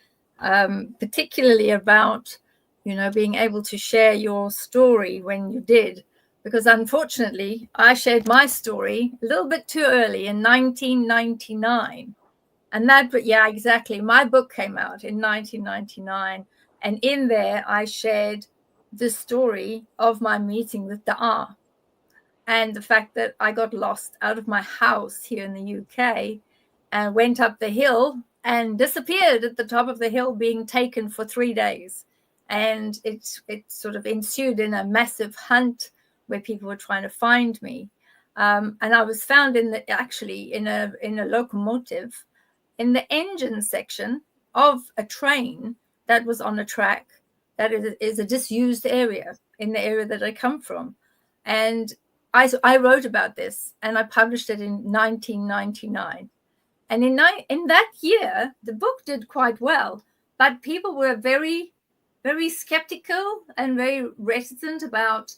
Speaker 2: particularly about, you know, being able to share your story when you did. Because unfortunately, I shared my story a little bit too early in 1999. And that, yeah, exactly. My book came out in 1999. And in there, I shared the story of my meeting with Daan and the fact that I got lost out of my house here in the UK and went up the hill and disappeared at the top of the hill, being taken for 3 days. And it sort of ensued in a massive hunt where people were trying to find me. And I was found in a locomotive in the engine section of a train that was on a track that is a disused area in the area that I come from. And I wrote about this and I published it in 1999. And in that year, the book did quite well, but people were very, very skeptical and very reticent about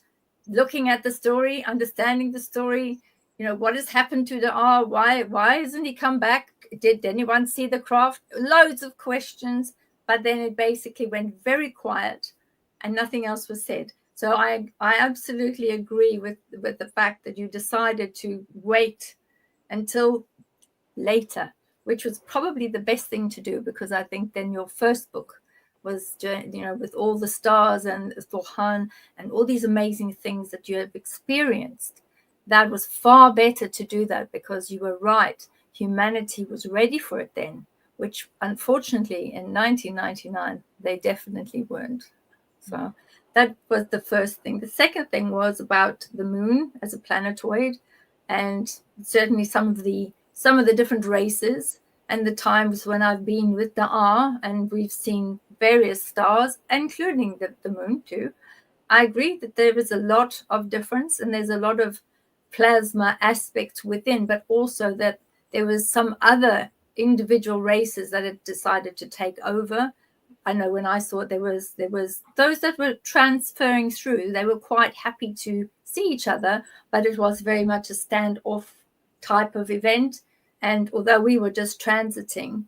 Speaker 2: looking at the story, understanding the story. You know, what has happened to Daan? Why hasn't he come back? Did anyone see the craft? Loads of questions, but then it basically went very quiet and nothing else was said. So I absolutely agree with the fact that you decided to wait until later, which was probably the best thing to do, because I think then your first book was, you know, with all the stars and Thohan and all these amazing things that you have experienced, that was far better to do that, because you were right. Humanity was ready for it then, which unfortunately in 1999, they definitely weren't. So that was the first thing. The second thing was about the moon as a planetoid, and certainly some of the different races and the times when I've been with Daan and we've seen various stars, including the moon too. I agree that there is a lot of difference and there's a lot of plasma aspects within, but also that there was some other individual races that had decided to take over. I know when I saw it, there was those that were transferring through. They were quite happy to see each other, but it was very much a standoff type of event. And although we were just transiting,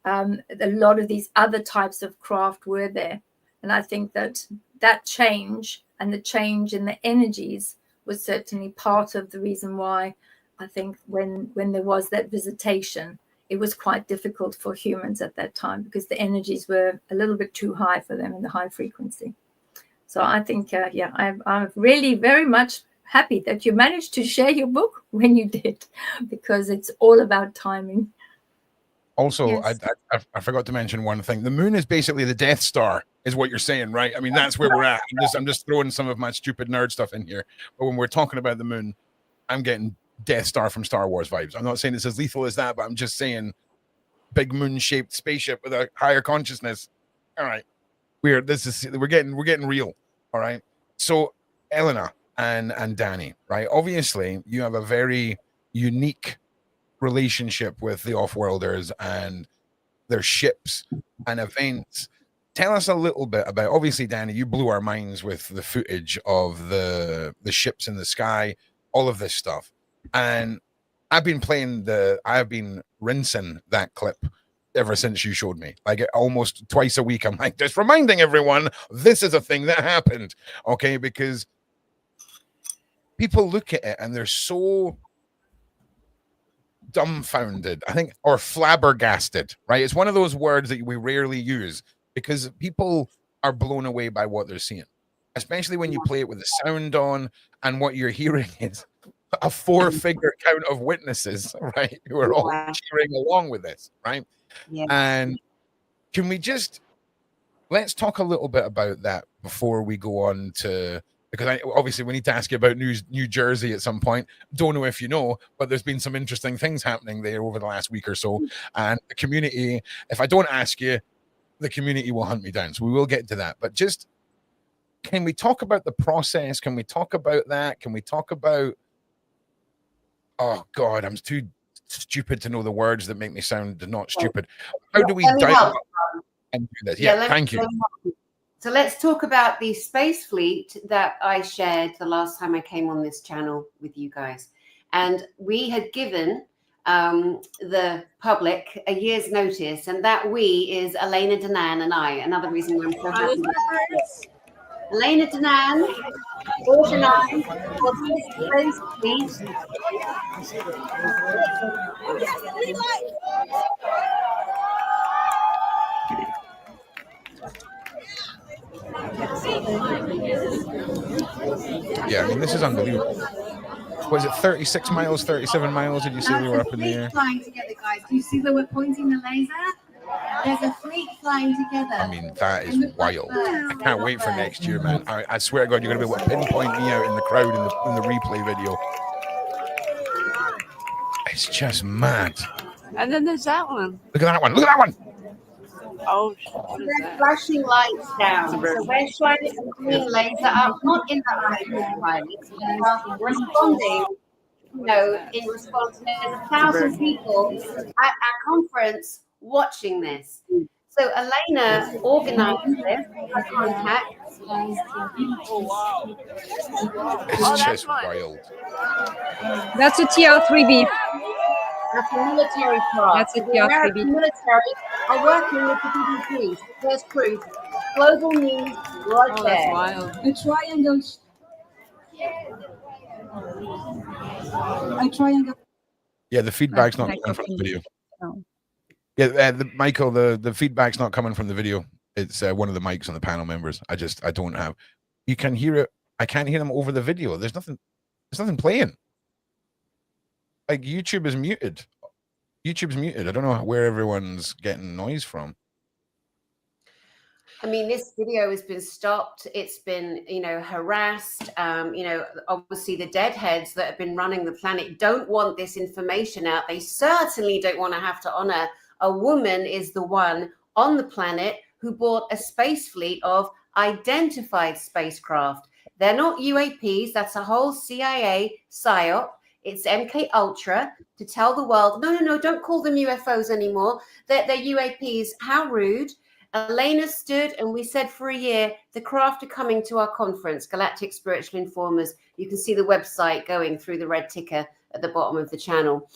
Speaker 2: a lot of these other types of craft were there. And I think that change and the change in the energies was certainly part of the reason why I think when there was that visitation, it was quite difficult for humans at that time, because the energies were a little bit too high for them in the high frequency. So I think, I'm really very much happy that you managed to share your book when you did, because it's all about timing.
Speaker 1: Also,
Speaker 2: yes.
Speaker 1: I forgot to mention one thing. The moon is basically the Death Star, is what you're saying, right? I mean, that's where we're at. I'm just throwing some of my stupid nerd stuff in here. But when we're talking about the moon, I'm getting Death Star from Star Wars vibes. I'm not saying it's as lethal as that, but I'm just saying big moon-shaped spaceship with a higher consciousness. All right, we're getting real. All right. So Elena and Dani, right? Obviously, you have a very unique relationship with the off-worlders and their ships and events. Tell us a little bit about, obviously, Dani, you blew our minds with the footage of the ships in the sky, all of this stuff. And I've been rinsing that clip ever since you showed me, like almost twice a week. I'm like, just reminding everyone, this is a thing that happened. Okay. Because people look at it and they're so dumbfounded, I think, or flabbergasted, right? It's one of those words that we rarely use, because people are blown away by what they're seeing, especially when you play it with the sound on, and what you're hearing is a 4-figure count of witnesses, right, who are all cheering along with this, right?
Speaker 4: Yeah.
Speaker 1: And can we just let's talk a little bit about that before we go on to, because obviously we need to ask you about New Jersey at some point. Don't know if you know, but there's been some interesting things happening there over the last week or so. And the community, if I don't ask you, the community will hunt me down. So we will get to that. But just, can we talk about the process? Can we talk about that? Can we talk about, oh God, I'm too stupid to know the words that make me sound not stupid. How do we dive and do this? Yeah, thank you.
Speaker 4: So let's talk about the space fleet that I shared the last time I came on this channel with you guys. And we had given the public a year's notice, and that we is Elena Danaan and I. Another reason why I'm so happy. Elena Danaan organized for this space fleet.
Speaker 1: Yeah, I mean, this is unbelievable. Was it 36 miles, 37 miles? Did you see they were up in the air?
Speaker 4: Flying together, guys. Do you see where we're pointing the laser? There's a fleet flying together.
Speaker 1: I mean, that is wild. I can't wait for next year, man. I swear to God, you're going to be able to pinpoint me out in the crowd in the replay video. It's just mad.
Speaker 5: And then there's that one.
Speaker 1: Look at that one. Look at that one.
Speaker 5: Oh, what is
Speaker 4: they're
Speaker 5: that?
Speaker 4: flashing lights down. So we're shining a green laser up, not in the eye of the pilots, but responding, you know, in response. There's 1,000 people at our conference watching this. So Elena organized this, her contacts.
Speaker 1: It's just wild.
Speaker 3: That's a TR3B.
Speaker 4: That's a military craft.
Speaker 3: That's a
Speaker 4: The American
Speaker 3: TR3B.
Speaker 4: military are working with the BBC. There's proof. Global news right
Speaker 5: Oh,
Speaker 4: there.
Speaker 5: that's wild.
Speaker 6: A triangle. A triangle.
Speaker 1: Yeah, the feedback's not coming from the video.
Speaker 3: No.
Speaker 1: Yeah, Michael, the feedback's not coming from the video. It's one of the mics on the panel members. I don't have. You can hear it. I can't hear them over the video. There's nothing playing. Like YouTube is muted. YouTube's muted. I don't know where everyone's getting noise from.
Speaker 4: I mean, this video has been stopped. It's been, you know, harassed. You know, obviously the deadheads that have been running the planet don't want this information out. They certainly don't want to have to honor a woman is the one on the planet who bought a space fleet of identified spacecraft. They're not UAPs. That's a whole CIA psyop. It's MK Ultra to tell the world, no, don't call them UFOs anymore. They're UAPs. How rude. Elena stood and we said for a year, the craft are coming to our conference, Galactic Spiritual Informers. You can see the website going through the red ticker at the bottom of the channel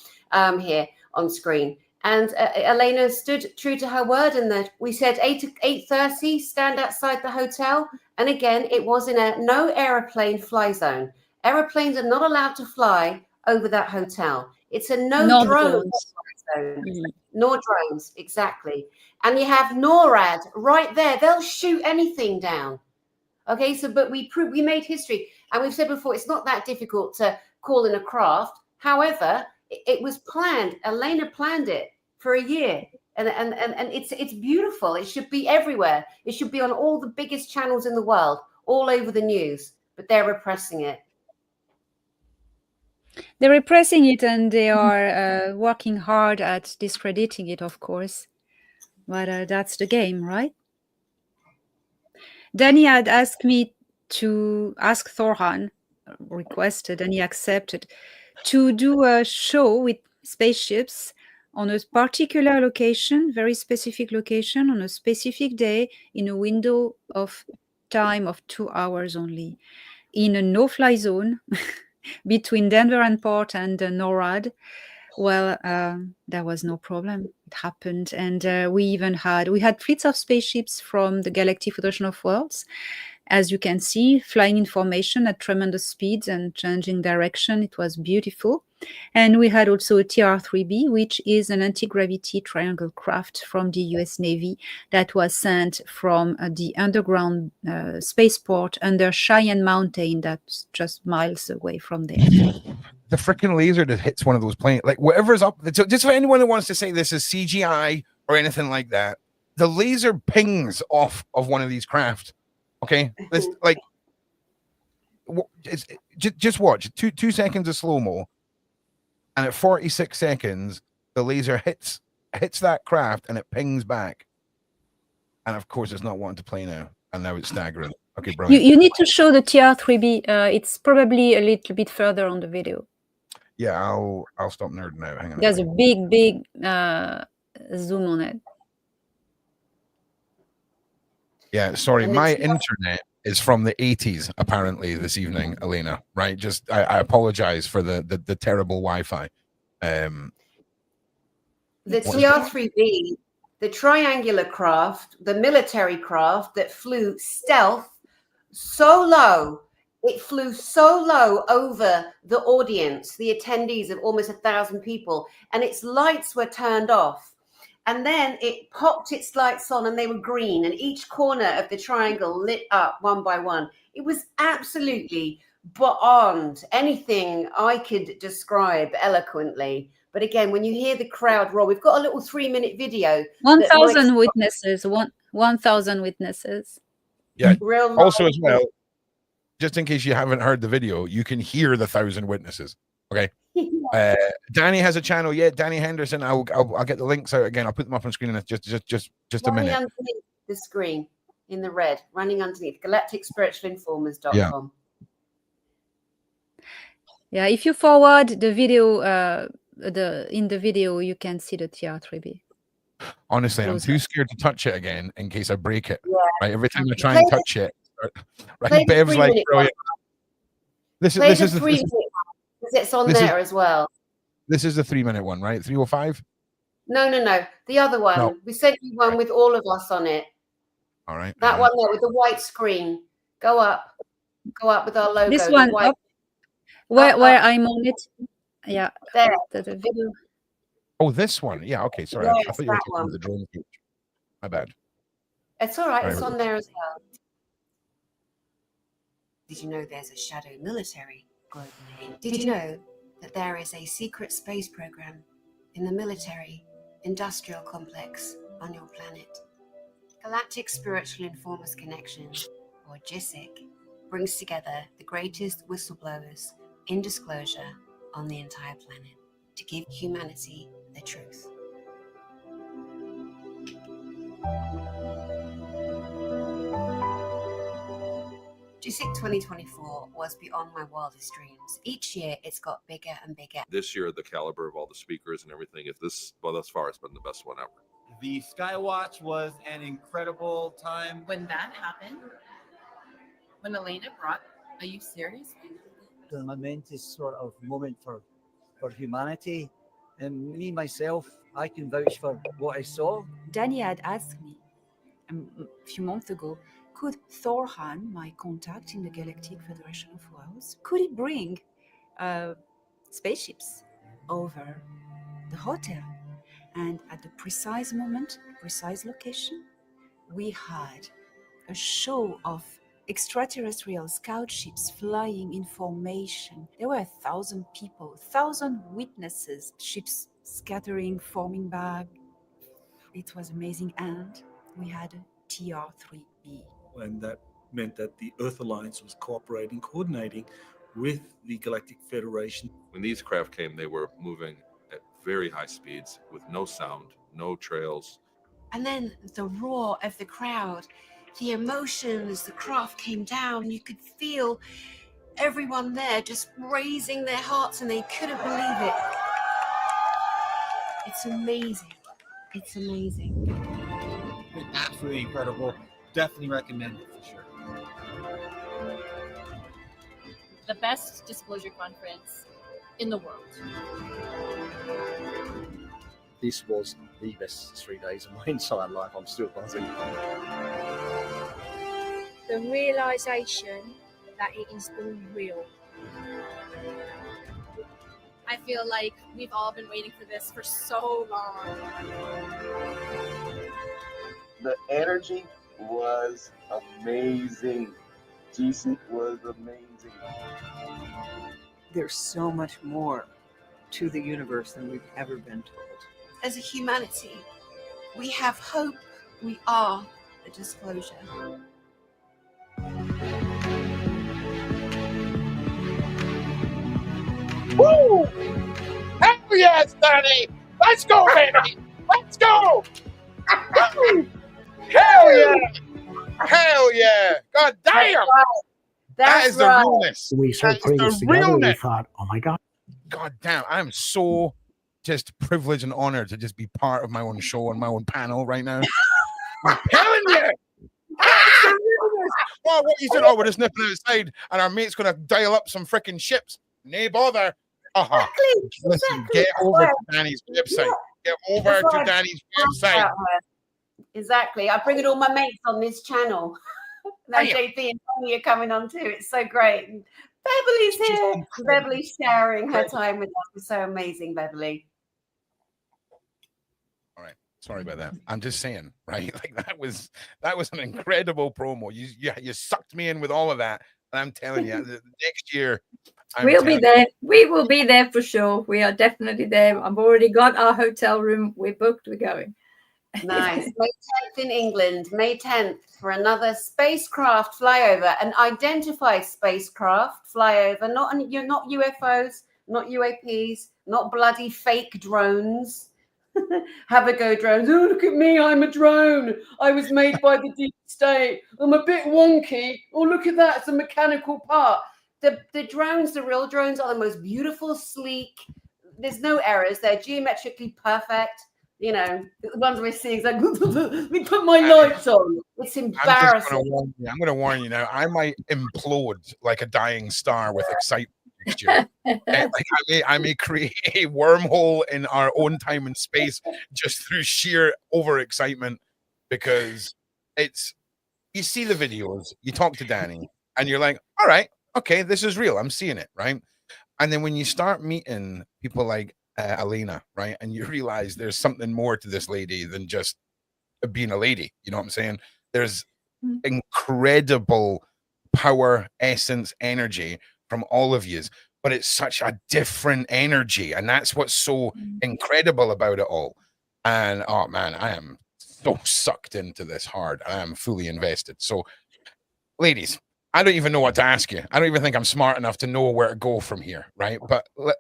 Speaker 4: here on screen. And Elena stood true to her word, and that we said 8:30, stand outside the hotel. And again, it was in a no aeroplane fly zone. Aeroplanes are not allowed to fly over that hotel. It's a no drone zone. No drones, exactly. And you have NORAD right there. They'll shoot anything down. Okay, so but we made history, and we've said before, it's not that difficult to call in a craft. However, it was planned. Elena planned it for a year, and it's beautiful. It should be everywhere. It should be on all the biggest channels in the world, all over the news. But they're repressing it.
Speaker 3: They're repressing it, and they are working hard at discrediting it, of course. But that's the game, right? Dani had asked me to ask Thorhan, requested, and he accepted, to do a show with spaceships on a particular location, very specific location, on a specific day, in a window of time of 2 hours only, in a no-fly zone between Denver and Port and NORAD. Well, there was no problem. It happened. And we had fleets of spaceships from the Galactic Federation of Worlds, as you can see, flying in formation at tremendous speeds and changing direction. It was beautiful. And we had also a TR-3B, which is an anti-gravity triangle craft from the US Navy that was sent from the underground spaceport under Cheyenne Mountain, that's just miles away from there.
Speaker 1: The freaking laser that hits one of those planes, like whatever's up. So just for anyone that wants to say this is CGI or anything like that, the laser pings off of one of these craft. Okay, this like just watch 2 seconds of slow-mo, and at 46 seconds the laser hits that craft and it pings back, and of course it's not wanting to play now, and now it's staggering. Okay, brilliant.
Speaker 3: You need to show the TR-3B. It's probably a little bit further on the video.
Speaker 1: Yeah, I'll stop nerding now. Hang on.
Speaker 3: There's a big zoom on it.
Speaker 1: Yeah, sorry, my internet is from the 80s apparently this evening, Elena. Right, just I apologize for the terrible Wi-Fi.
Speaker 4: The TR-3B, the triangular craft, the military craft that flew stealth so low, it flew so low over the audience, the attendees of almost 1,000 people, and its lights were turned off. And then it popped its lights on and they were green, and each corner of the triangle lit up one by one. It was absolutely beyond anything I could describe eloquently. But again, when you hear the crowd roar, we've got a little 3-minute video.
Speaker 3: 1,000 witnesses. 1,000 witnesses.
Speaker 1: Yeah. Also, as well, just in case you haven't heard the video, you can hear the 1,000 witnesses. Okay. Dani has a channel. Yeah, Dani Henderson. I'll get the links out again. I'll put them up on screen in just a minute.
Speaker 4: Underneath the screen in the red, running underneath galacticspiritualinformers.com.
Speaker 3: Yeah, if you forward the video, in the video you can see the TR-3B.
Speaker 1: Honestly, I'm too scared to touch it again in case I break it.
Speaker 4: Yeah.
Speaker 1: Right, every time I try and touch it, right? Bev's like, brilliant. This is the 3-minute one.
Speaker 4: It's on there as well.
Speaker 1: This is the 3-minute one, right? 305.
Speaker 4: No. The other one.
Speaker 1: No.
Speaker 4: We sent you one with all of us on it.
Speaker 1: All right.
Speaker 4: That one there with the white screen. Go up with our logo.
Speaker 3: This one up. Where I'm on it. Yeah.
Speaker 4: There.
Speaker 3: The video.
Speaker 1: Oh, this one. Yeah. Okay. Sorry.
Speaker 4: Yeah,
Speaker 1: I thought you were talking about the drone footage. My bad.
Speaker 4: It's all right. It's on there as well. Did you know there's a shadow military globally? Did you know that there is a secret space program in the military industrial complex on your planet? Galactic Spiritual Informers Connection, or GISIC, brings together the greatest whistleblowers in disclosure on the entire planet to give humanity the truth. GISIC 2024 was beyond my wildest dreams. Each year it's got bigger and bigger.
Speaker 6: This year, the caliber of all the speakers and everything, thus far it's been the best one ever.
Speaker 7: The Skywatch was an incredible time.
Speaker 8: When that happened, when Elena brought, are you serious?
Speaker 9: The momentous sort of moment for humanity. And me, myself, I can vouch for what I saw.
Speaker 10: Dani had asked me a few months ago, could Thorhan, my contact in the Galactic Federation of Worlds, could he bring spaceships over the hotel? And at the precise moment, precise location, we had a show of extraterrestrial scout ships flying in formation. There were 1,000 people, 1,000 witnesses, ships scattering, forming back. It was amazing. And we had a TR-3B.
Speaker 11: And that meant that the Earth Alliance was cooperating, coordinating with the Galactic Federation.
Speaker 6: When these craft came, they were moving at very high speeds with no sound, no trails.
Speaker 4: And then the roar of the crowd, the emotions, the craft came down, and you could feel everyone there just raising their hearts, and they couldn't believe it. It's amazing. It's amazing.
Speaker 7: It's been absolutely incredible. Definitely recommend it for sure.
Speaker 8: The best disclosure conference in the world.
Speaker 12: This was the best 3 days of my entire life. I'm still buzzing.
Speaker 13: The realization that it is all real. I feel like we've all been waiting for this for so long.
Speaker 14: The energy was amazing. GC was amazing.
Speaker 15: There's so much more to the universe than we've ever been told.
Speaker 10: As a humanity, we have hope. We are the disclosure.
Speaker 1: Woo! Hell yes, Dani! Let's go, baby! Let's go! Woo! Hell yeah! Hell yeah! God damn! That is the realness.
Speaker 16: We started putting this together and we thought, oh my God.
Speaker 1: God damn, I am so just privileged and honored to just be part of my own show and my own panel right now. I'm telling you! That's the realness. Oh, what you said? Oh, we're just nipping outside and our mate's gonna dial up some freaking ships. Nay bother.
Speaker 4: Exactly.
Speaker 1: Listen, get over to Dani's website. Get over to Dani's website.
Speaker 4: Exactly. I bring in all my mates on this channel. Now JP and Tony are coming on too. It's so great. And Beverly's here. Beverly's sharing her time with us. It's so amazing, Beverly.
Speaker 1: All right. Sorry about that. I'm just saying, right? Like that was an incredible promo. You sucked me in with all of that. And I'm telling you, the next year
Speaker 2: we'll be there. We will be there for sure. We are definitely there. I've already got our hotel room. We're booked. We're going.
Speaker 4: Nice. May 10th in England, May 10th for another spacecraft flyover, an identified spacecraft flyover, not UFOs, not UAPs, not bloody fake drones. Have a go, drones. Oh, look at me, I'm a drone. I was made by the deep state. I'm a bit wonky. Oh, look at that, it's a mechanical part. The drones, the real drones, are the most beautiful, sleek. There's no errors. They're geometrically perfect. You know, the ones we're seeing is like, let me put my lights on. It's embarrassing.
Speaker 1: I'm going to warn you now. I might implode like a dying star with excitement next year. I may create a wormhole in our own time and space just through sheer overexcitement, because you see the videos, you talk to Dani, and you're like, all right, okay, this is real. I'm seeing it, right? And then when you start meeting people like Elena, right, and you realize there's something more to this lady than just being a lady, you know what I'm saying? There's incredible power, essence, energy from all of you, but it's such a different energy, and that's what's so incredible about it all. And oh man, I am so sucked into this hard. I am fully invested. So ladies, I don't even know what to ask you. I don't even think I'm smart enough to know where to go from here, right? But So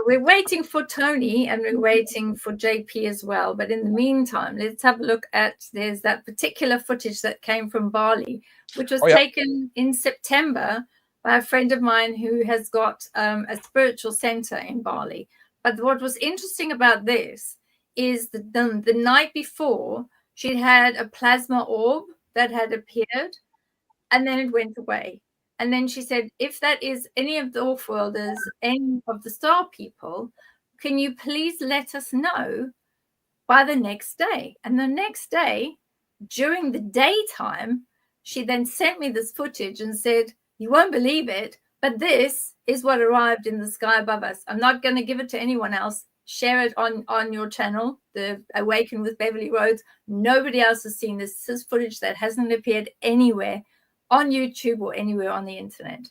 Speaker 2: we're waiting for Tony and we're waiting for JP as well. But in the meantime, let's have a look at, there's that particular footage that came from Bali, which was taken in September by a friend of mine who has got a spiritual center in Bali. But what was interesting about this is the night before, she had a plasma orb that had appeared. And then it went away. And then she said, if that is any of the off-worlders, any of the star people, can you please let us know by the next day? And the next day, during the daytime, she then sent me this footage and said, you won't believe it, but this is what arrived in the sky above us. I'm not going to give it to anyone else. Share it on your channel, the Awaken with Beverly Rhodes. Nobody else has seen this. This is footage that hasn't appeared anywhere on YouTube or anywhere on the internet,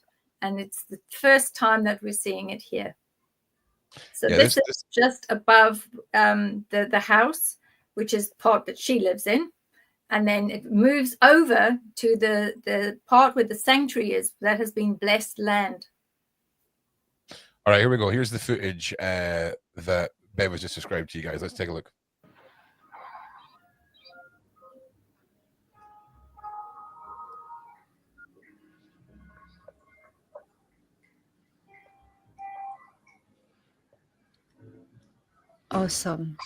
Speaker 2: and it's the first time that we're seeing it here. So this is just above the house, which is the part that she lives in, and then it moves over to the part where the sanctuary is, that has been blessed land.
Speaker 1: All right, here we go. Here's the footage that Bev was just described to you guys. Let's take a look.
Speaker 3: Awesome.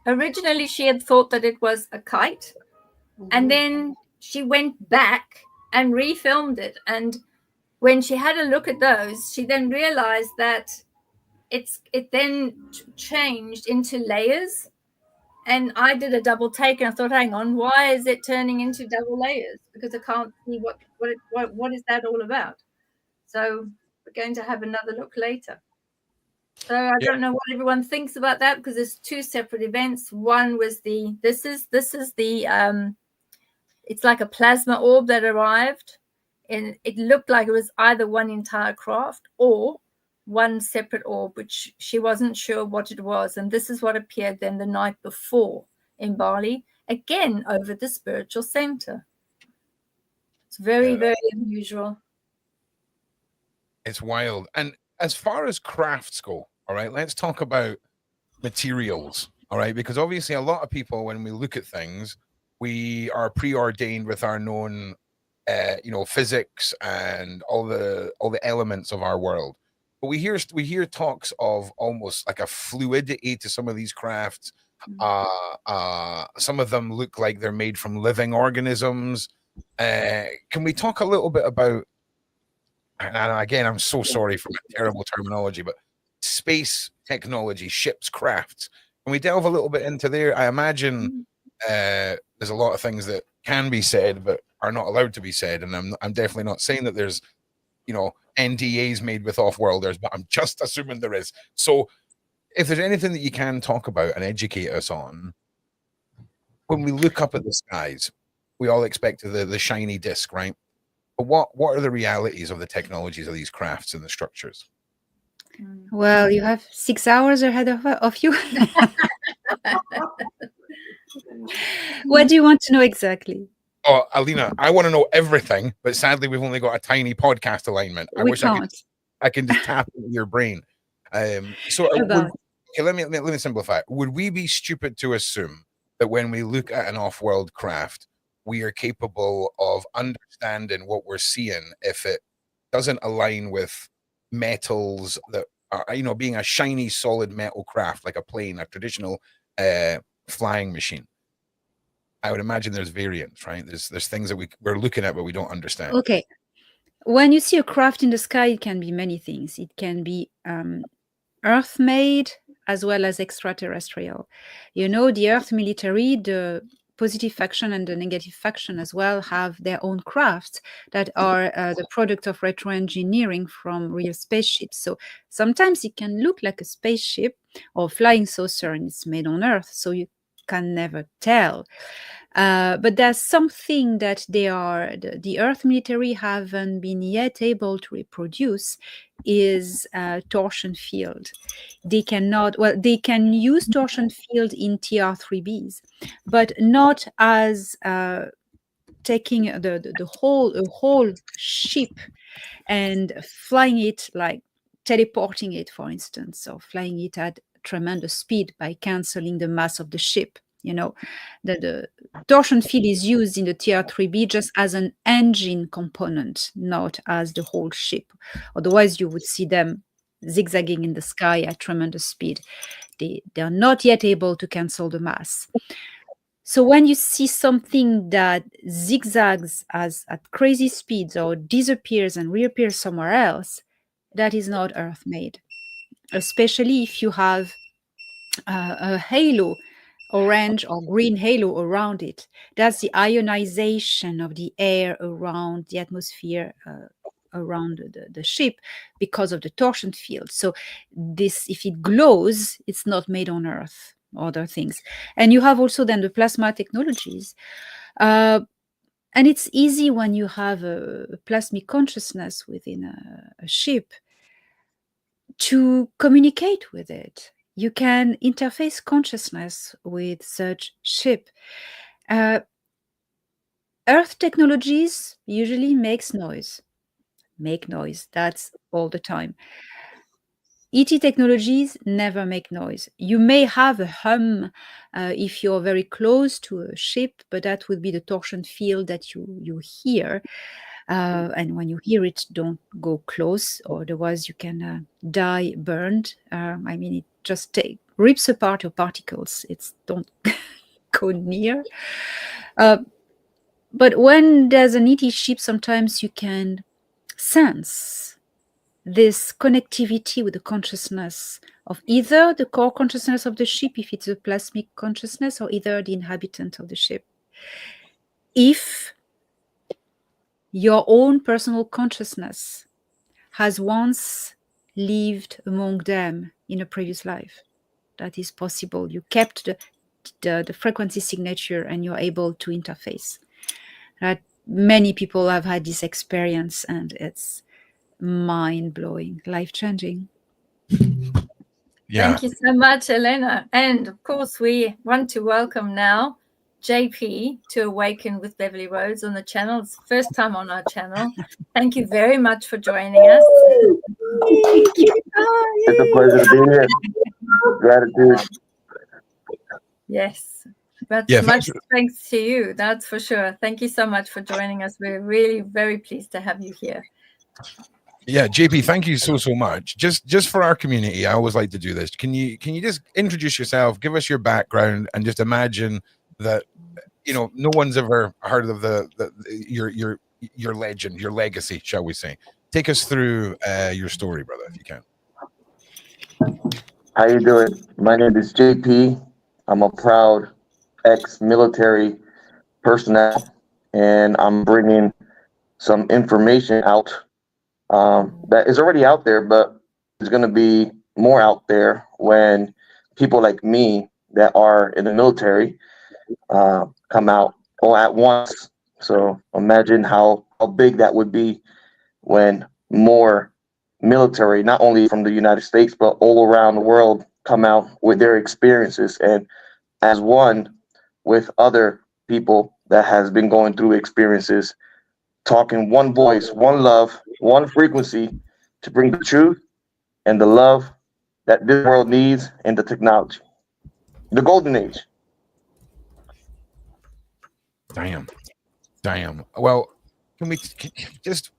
Speaker 2: Originally, she had thought that it was a kite, and then she went back and refilmed it. And when she had a look at those, she then realized that it then changed into layers. And I did a double take, and I thought, hang on, why is it turning into double layers? Because I can't see what is that all about. So we're going to have another look later. So I don't know what everyone thinks about that, because there's two separate events. One was this is the it's like a plasma orb that arrived, and it looked like it was either one entire craft or one separate orb, which she wasn't sure what it was. And this is what appeared then the night before in Bali, again over the spiritual center. It's very, very unusual.
Speaker 1: It's wild. And as far as crafts go, all right, let's talk about materials, all right? Because obviously a lot of people, when we look at things, we are preordained with our known, physics and all the elements of our world. But we hear talks of almost like a fluidity to some of these crafts. Some of them look like they're made from living organisms. Can we talk a little bit about, and again, I'm so sorry for my terrible terminology, but space technology, ships, crafts. Can we delve a little bit into there? I imagine there's a lot of things that can be said but are not allowed to be said, and I'm definitely not saying that there's NDAs made with off-worlders, but I'm just assuming there is. So if there's anything that you can talk about and educate us on, when we look up at the skies, we all expect the shiny disc, right? But what are the realities of the technologies of these crafts and the structures?
Speaker 3: Well, you have 6 hours ahead of you. What do you want to know exactly?
Speaker 1: Oh, Elena, I want to know everything, but sadly, we've only got a tiny podcast alignment. I wish I can just tap into your brain. Let me simplify. Would we be stupid to assume that when we look at an off-world craft, we are capable of understanding what we're seeing if it doesn't align with metals that are, being a shiny, solid metal craft like a plane, a traditional flying machine? I would imagine there's variants, right? There's things that we're looking at but we don't understand.
Speaker 3: Okay. When you see a craft in the sky, it can be many things. It can be Earth-made as well as extraterrestrial. The Earth military, the positive faction and the negative faction as well, have their own crafts that are the product of retro-engineering from real spaceships. So sometimes it can look like a spaceship or flying saucer, and it's made on Earth, so you can never tell. But there's something that the Earth military haven't been yet able to reproduce is torsion field. They can use torsion field in TR-3Bs, but not as taking a whole ship and flying it, like teleporting it, for instance, or flying it at tremendous speed by canceling the mass of the ship. The torsion field is used in the TR-3B just as an engine component, not as the whole ship. Otherwise, you would see them zigzagging in the sky at tremendous speed. They're not yet able to cancel the mass. So when you see something that zigzags at crazy speeds or disappears and reappears somewhere else, that is not Earth-made, especially if you have a halo, orange or green halo around it. That's the ionization of the air around the atmosphere around the ship because of the torsion field. So if it glows, it's not made on Earth, other things. And you have also then the plasma technologies. And it's easy when you have a plasmic consciousness within a ship to communicate with it. You can interface consciousness with such ship. Earth technologies usually make noise. That's all the time. ET technologies never make noise. You may have a hum if you're very close to a ship, but that would be the torsion field that you hear. And when you hear it, don't go close, or otherwise you can die burned. It just rips apart your particles. Don't go near. But when there's an ET ship, sometimes you can sense this connectivity with the consciousness of either the core consciousness of the ship, if it's a plasmic consciousness, or either the inhabitant of the ship. If your own personal consciousness has once lived among them in a previous life, that is possible. You kept the frequency signature and you're able to interface. That many people have had this experience, and it's mind-blowing, life-changing.
Speaker 1: Yeah.
Speaker 2: Thank you so much, Elena. And of course, we want to welcome now JP to Awaken with Beverly Rhodes on the channel. It's the first time on our channel. Thank you very much for joining us.
Speaker 14: It's a pleasure to be here. Gratitude.
Speaker 2: Yes, but
Speaker 1: Yeah,
Speaker 2: much thanks to you, that's for sure. Thank you so much for joining us. We're really very pleased to have you here.
Speaker 1: Yeah, JP, thank you so much. Just for our community, I always like to do this. Can you just introduce yourself, give us your background, and just imagine that, you know, no one's ever heard of your legend, your legacy, shall we say. Take us through your story, brother, if you can.
Speaker 14: How you doing? My name is JP. I'm a proud ex-military personnel, and I'm bringing some information out that is already out there, but there's going to be more out there when people like me that are in the military come out all at once. So imagine how big that would be when more military, not only from the United States, but all around the world, come out with their experiences, and as one with other people that has been going through experiences, talking one voice, one love, one frequency, to bring the truth and the love that this world needs, and the technology, the golden age.
Speaker 1: Damn. Well, can we just,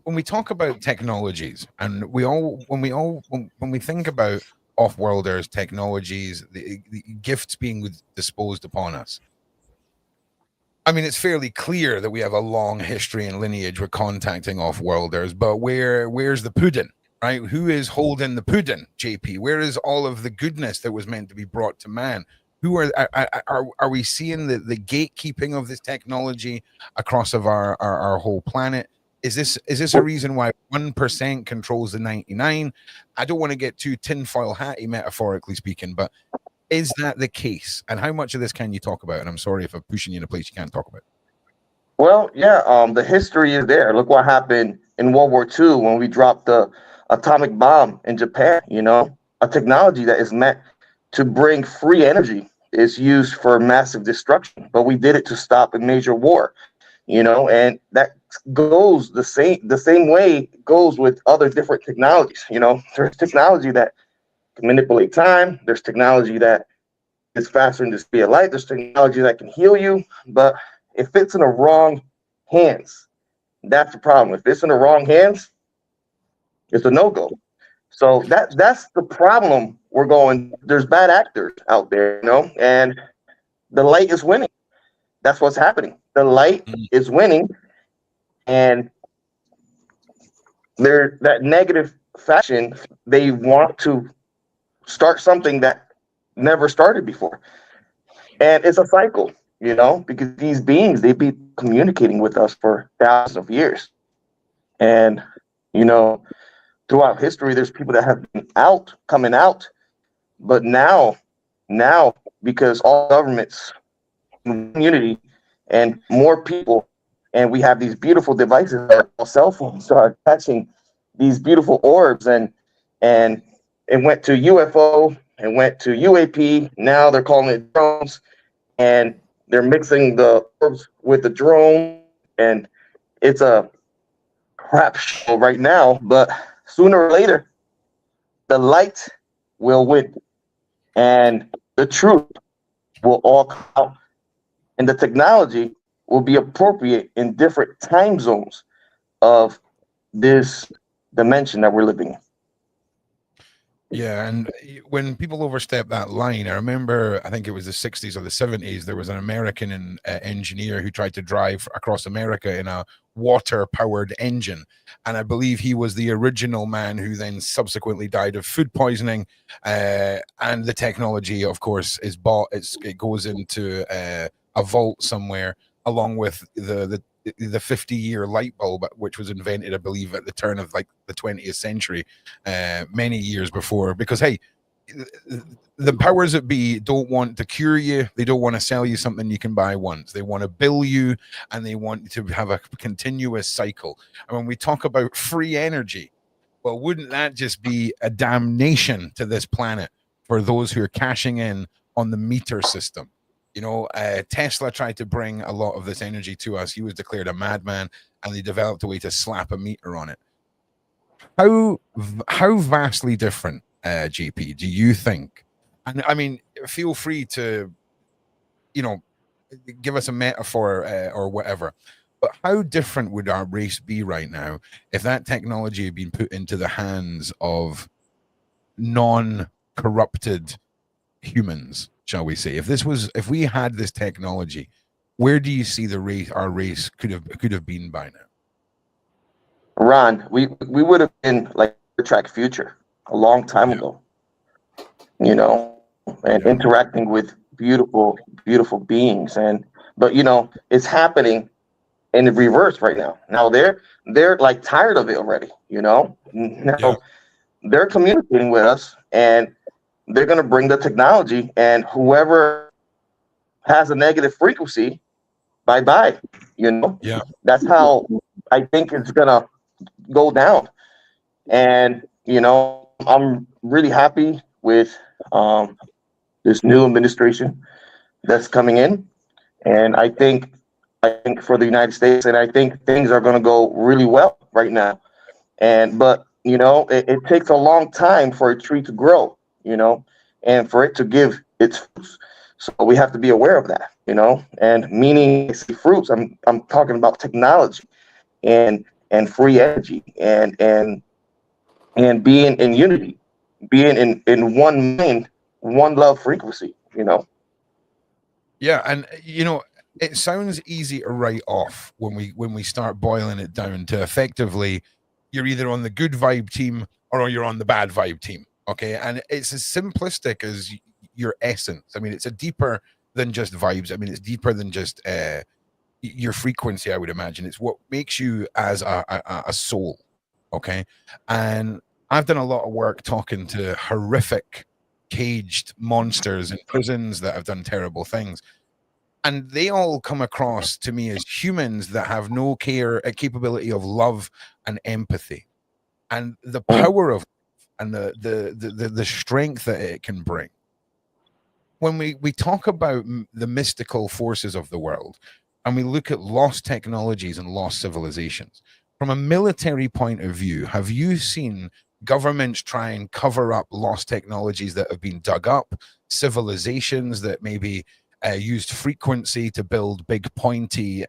Speaker 1: when we talk about technologies, and when we think about off-worlders, technologies, the gifts being disposed upon us, I mean, it's fairly clear that we have a long history and lineage with contacting off-worlders, but where's the pudding, right? Who is holding the pudding, JP? Where is all of the goodness that was meant to be brought to man? Who are we seeing the gatekeeping of this technology across of our whole planet? Is this a reason why 1% controls the 99? I don't want to get too tinfoil hatty, metaphorically speaking, but is that the case? And how much of this can you talk about? And I'm sorry if I'm pushing you in a place you can't talk about.
Speaker 14: Well, yeah, the history is there. Look what happened in World War II when we dropped the atomic bomb in Japan. You know, a technology that is meant to bring free energy is used for massive destruction, but we did it to stop a major war. You know, and that goes the same way goes with other different technologies. You know, there's technology that can manipulate time. There's technology that is faster than the speed of light. There's technology that can heal you, but if it's in the wrong hands, that's the problem. If it's in the wrong hands, it's a no-go. So that's the problem. We're going, there's bad actors out there, you know, and the light is winning. That's what's happening. The light is winning, and they're that negative faction. They want to start something that never started before, and it's a cycle, you know, because these beings, they've been communicating with us for thousands of years, and you know, throughout history, there's people that have been coming out, but now because all governments, community, and more people, and we have these beautiful devices that are cell phones start catching these beautiful orbs, and it went to UFO and went to UAP. Now they're calling it drones, and they're mixing the orbs with the drone, and it's a crap show right now. But sooner or later, the light will win, and the truth will all come out, and the technology will be appropriate in different time zones of this dimension that we're living in.
Speaker 1: Yeah, and when people overstep that line, I remember, I think it was the 60s or the 70s, there was an American engineer who tried to drive across America in a water-powered engine. And I believe he was the original man who then subsequently died of food poisoning. And the technology, of course, is bought. It goes into a vault somewhere, along with the 50-year light bulb, which was invented, I believe, at the turn of like the 20th century, many years before. Because hey, the powers that be don't want to cure you. They don't want to sell you something you can buy once. They want to bill you, and they want to have a continuous cycle. And when we talk about free energy, well, wouldn't that just be a damnation to this planet for those who are cashing in on the meter system? You know, Tesla tried to bring a lot of this energy to us. He was declared a madman, and they developed a way to slap a meter on it. How vastly different, JP, do you think? And I mean, feel free to, you know, give us a metaphor or whatever. But how different would our race be right now if that technology had been put into the hands of non-corrupted humans, shall we say? If we had this technology, where do you see our race could have been by now?
Speaker 14: Ron, we would have been like the track future a long time ago, you know, and interacting with beautiful, beautiful beings. But you know, it's happening in the reverse right now. Now they're like tired of it already, you know. Now they're communicating with us, and they're going to bring the technology, and whoever has a negative frequency, bye-bye, you know.
Speaker 1: Yeah,
Speaker 14: that's how I think it's going to go down. And you know, I'm really happy with this new administration that's coming in, and I think for the United States, and I think things are going to go really well right now. But you know, it takes a long time for a tree to grow, you know, and for it to give its fruits. So we have to be aware of that, you know. And meaning fruits, I'm talking about technology and free energy and being in unity, being in one mind, one love frequency, you know.
Speaker 1: Yeah, and you know, it sounds easy to write off when we start boiling it down to effectively you're either on the good vibe team or you're on the bad vibe team. Okay, and it's as simplistic as your essence. I mean, it's a deeper than just vibes. I mean, it's deeper than just your frequency, I would imagine. It's what makes you as a soul. Okay, and I've done a lot of work talking to horrific caged monsters in prisons that have done terrible things, and they all come across to me as humans that have no capability of love and empathy, and the power of and the strength that it can bring. When we talk about the mystical forces of the world, and we look at lost technologies and lost civilizations, from a military point of view, have you seen governments try and cover up lost technologies that have been dug up, civilizations that maybe used frequency to build big pointy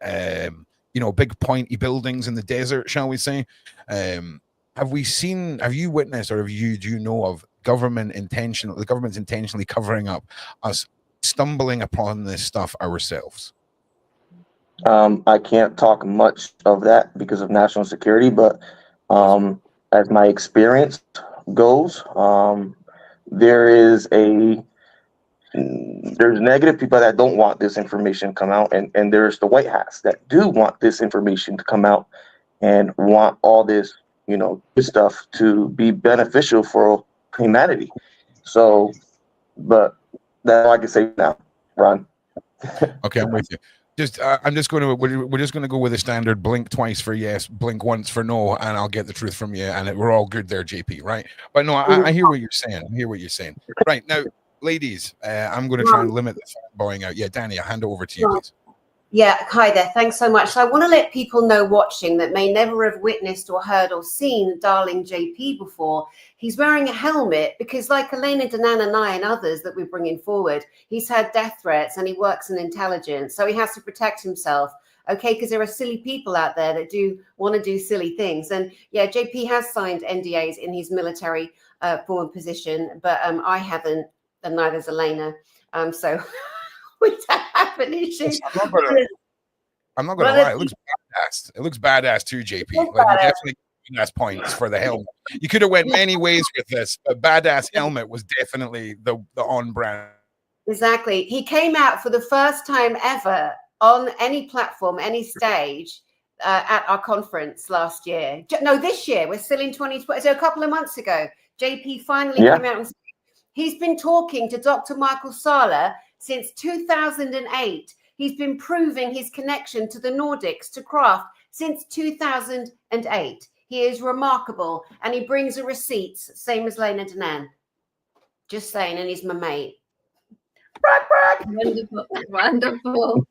Speaker 1: buildings in the desert, shall we say? Have you witnessed, or do you know of the government's intentionally covering up us stumbling upon this stuff ourselves?
Speaker 14: I can't talk much of that because of national security, but as my experience goes, there's negative people that don't want this information to come out, and there's the white hats that do want this information to come out and want all this, you know, stuff to be beneficial for humanity. So, but that's all I can say now, Ron.
Speaker 1: Okay, I'm with you. We're just going to go with a standard blink twice for yes, blink once for no, and I'll get the truth from you, and we're all good there, JP, right? But no, I hear what you're saying. Right now, ladies, I'm going to try and limit the fanboying out. Yeah, Dani, I'll hand it over to you, please.
Speaker 4: Yeah, hi there. Thanks so much. So I want to let people know watching that may never have witnessed or heard or seen darling JP before. He's wearing a helmet because, like Elena Danaan and I and others that we're bringing forward, he's had death threats and he works in intelligence. So he has to protect himself, okay, because there are silly people out there that do want to do silly things. And yeah, JP has signed NDAs in his military form position, but I haven't, and neither's Elena. So we don't have an issue.
Speaker 1: I'm not gonna lie, it looks badass. It looks badass too, JP. Like, you definitely badass points for the helmet. You could have went many ways with this, but badass helmet was definitely the on brand.
Speaker 4: Exactly. He came out for the first time ever on any platform, any stage at our conference last year. No, this year. We're still in 2020. So a couple of months ago, JP finally came out and said he's been talking to Dr. Michael Sala since 2008. He's been proving his connection to the Nordics, to craft, since 2008. He is remarkable, and he brings a receipts, same as Elena Danaan. Just saying, and he's my mate.
Speaker 2: Wonderful, wonderful.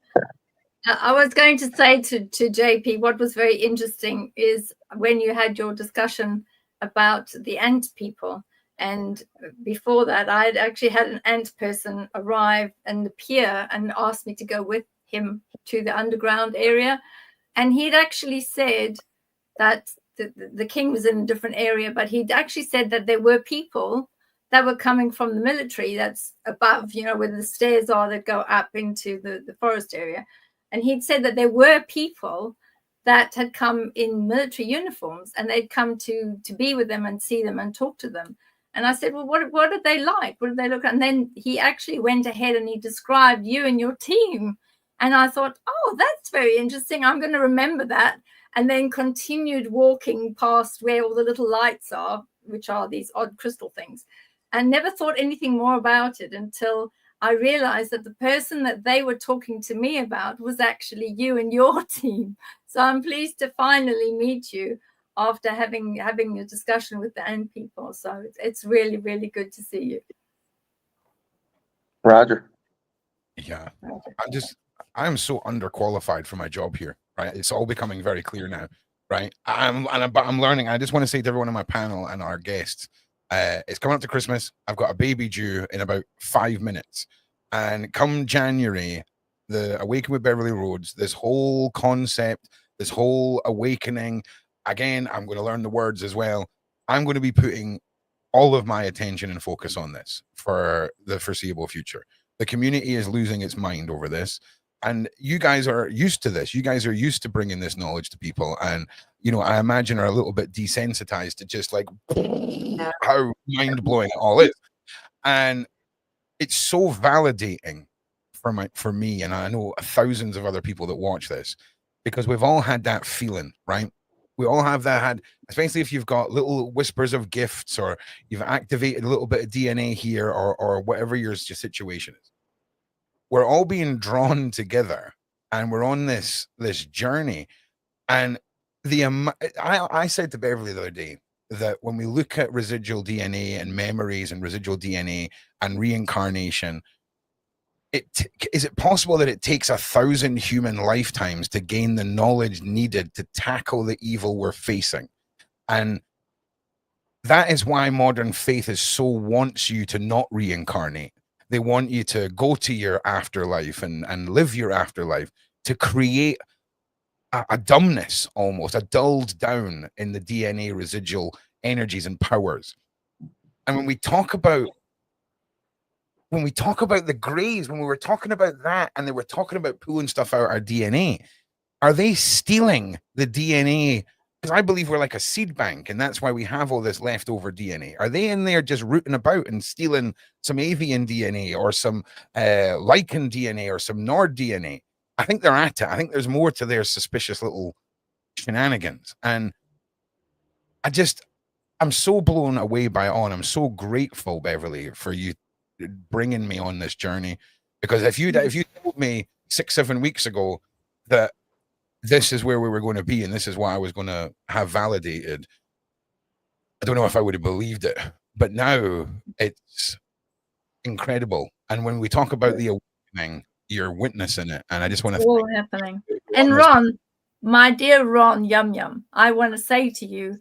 Speaker 2: I was going to say to JP, what was very interesting is when you had your discussion about the ant people. And before that, I'd actually had an ant person arrive and appear and asked me to go with him to the underground area. And he'd actually said that the king was in a different area, but he'd actually said that there were people that were coming from the military that's above, you know, where the stairs are that go up into the forest area. And he'd said that there were people that had come in military uniforms and they'd come to be with them and see them and talk to them. And I said, well, what are they like? What did they look like? And then he actually went ahead and he described you and your team. And I thought, oh, that's very interesting. I'm going to remember that. And then continued walking past where all the little lights are, which are these odd crystal things, and never thought anything more about it until I realized that the person that they were talking to me about was actually you and your team. So I'm pleased to finally meet you after having a discussion with the ant people. So it's really, really good to see you.
Speaker 14: Roger.
Speaker 1: Yeah, I'm so underqualified for my job here, right? It's all becoming very clear now, right? I'm learning. I just want to say to everyone on my panel and our guests, it's coming up to Christmas. I've got a baby due in about 5 minutes, and come January, the Awaken with Beverly Rhodes, this whole concept, this whole awakening. Again, I'm going to learn the words as well. I'm going to be putting all of my attention and focus on this for the foreseeable future. The community is losing its mind over this. And you guys are used to this. You guys are used to bringing this knowledge to people. And, you know, I imagine are a little bit desensitized to just like how mind-blowing it all is. And it's so validating for me. And I know thousands of other people that watch this, because we've all had that feeling, right? We all have that, especially if you've got little whispers of gifts or you've activated a little bit of DNA here or whatever your situation is. We're all being drawn together and we're on this journey. And I said to Beverly the other day that when we look at residual DNA and memories and residual DNA and reincarnation, is it possible that it takes 1,000 human lifetimes to gain the knowledge needed to tackle the evil we're facing? And that is why modern faith wants you to not reincarnate. They want you to go to your afterlife and live your afterlife to create a dumbness, almost a dulled down in the DNA residual energies and powers. And when we talk about the grays, when we were talking about that and they were talking about pulling stuff out our DNA, are they stealing the DNA? Because I believe we're like a seed bank, and that's why we have all this leftover DNA. Are they in there just rooting about and stealing some avian DNA or some lichen DNA or some Nord DNA? I think they're at it. I think there's more to their suspicious little shenanigans. And I'm so blown away by it all. And I'm so grateful, Beverly, for you bringing me on this journey. Because if you told me 6-7 weeks ago that this is where we were going to be and this is what I was going to have validated, I don't know if I would have believed it. But now it's incredible. And when we talk about the awakening, you're witnessing it. And I just want to
Speaker 2: all happening. And Ron, my dear Ron Yum Yum, I want to say to you,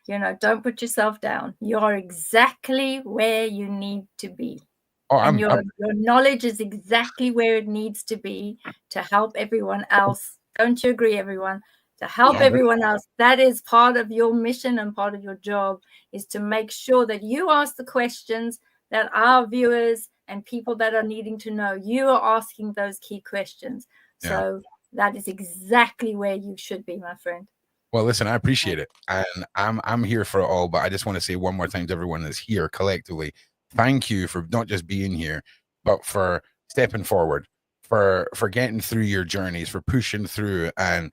Speaker 2: you know, don't put yourself down. You're exactly where you need to be. And your knowledge is exactly where it needs to be to help everyone else. Don't you agree, everyone? To help everyone else. That is part of your mission and part of your job, is to make sure that you ask the questions that our viewers and people that are needing to know, you are asking those key questions. So that is exactly where you should be, my friend.
Speaker 1: Well, listen, I appreciate it, and I'm here for it all. But I just want to say one more time to everyone that's here collectively, thank you for not just being here, but for stepping forward, for getting through your journeys, for pushing through and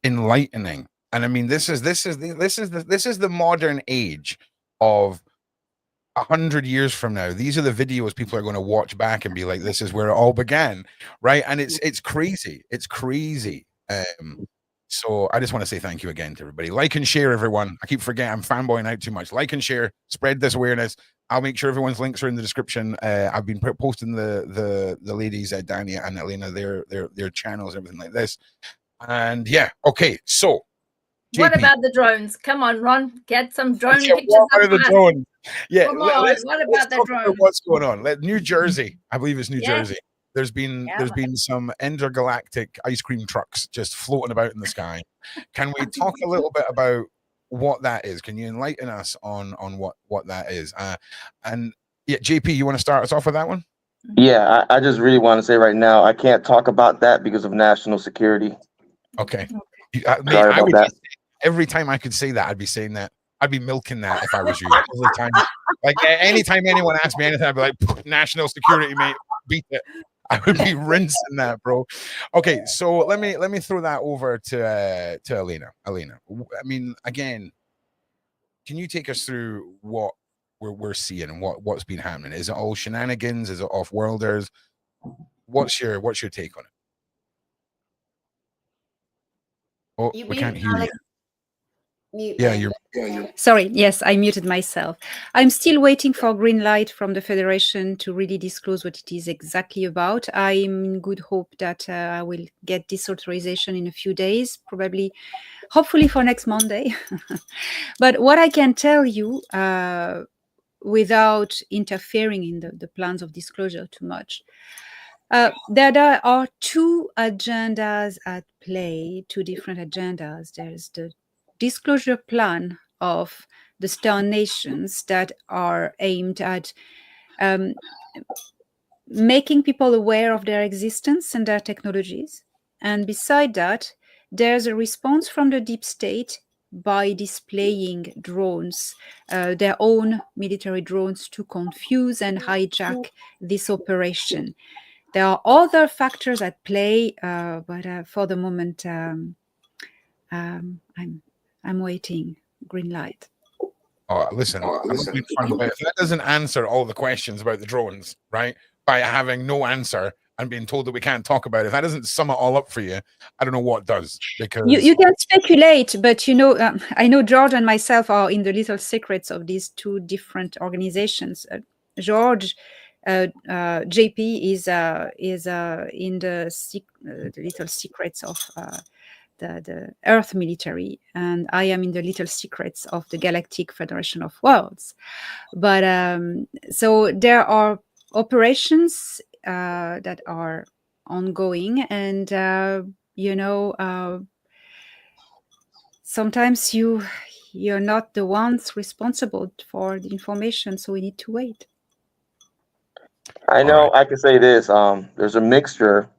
Speaker 1: enlightening. And I mean, this is the modern age of 100 years from now. These are the videos people are going to watch back and be like, this is where it all began, right? And it's crazy. It's crazy. So I just want to say thank you again to everybody. Like and share, everyone. I keep forgetting, I'm fanboying out too much. Like and share, spread this awareness. I'll make sure everyone's links are in the description. I've been posting the ladies, Dani and Elena, their channels, everything like this. And yeah, okay. So
Speaker 2: what about the drones? Come on, Ron, get some drone pictures.
Speaker 1: What are the drones? Yeah,
Speaker 2: come on, what about the drones?
Speaker 1: What's going on? New Jersey, I believe it's New Jersey. There's been some intergalactic ice cream trucks just floating about in the sky. Can we talk a little bit about what that is? Can you enlighten us on what that is? And yeah, JP, you want to start us off with that one?
Speaker 14: Yeah, I just really want to say right now, I can't talk about that because of national security.
Speaker 1: Okay. I would just, every time I could say that, I'd be saying that. I'd be milking that if I was you. Every time, like anytime anyone asks me anything, I'd be like, national security, mate, beat it. I would be rinsing that, bro. Okay, so let me throw that over to Elena. Elena, I mean, again, can you take us through what we're seeing and what's been happening? Is it all shenanigans? Is it off-worlders? What's your take on it? Oh, we can't hear you. Yeah, you're
Speaker 3: sorry. Yes, I muted myself. I'm still waiting for green light from the Federation to really disclose what it is exactly about. I'm in good hope that I will get this authorization in a few days, probably, hopefully for next Monday. But what I can tell you, without interfering in the plans of disclosure too much, there are two agendas at play, two different agendas. There's the disclosure plan of the star nations that are aimed at making people aware of their existence and their technologies. And beside that, there's a response from the deep state by displaying drones, their own military drones, to confuse and hijack this operation. There are other factors at play, but for the moment, I'm waiting green light.
Speaker 1: Oh, listen, that doesn't answer all the questions about the drones, right? By having no answer and being told that we can't talk about it. If that doesn't sum it all up for you, I don't know what does. Because
Speaker 3: you can speculate, but you know, I know George and myself are in the little secrets of these two different organizations. George, JP is in the little secrets of the Earth military, and I am in the little secrets of the Galactic Federation of Worlds. But so there are operations that are ongoing, and you know, sometimes you're not the ones responsible for the information, so we need to wait.
Speaker 14: I know I can say this. There's a mixture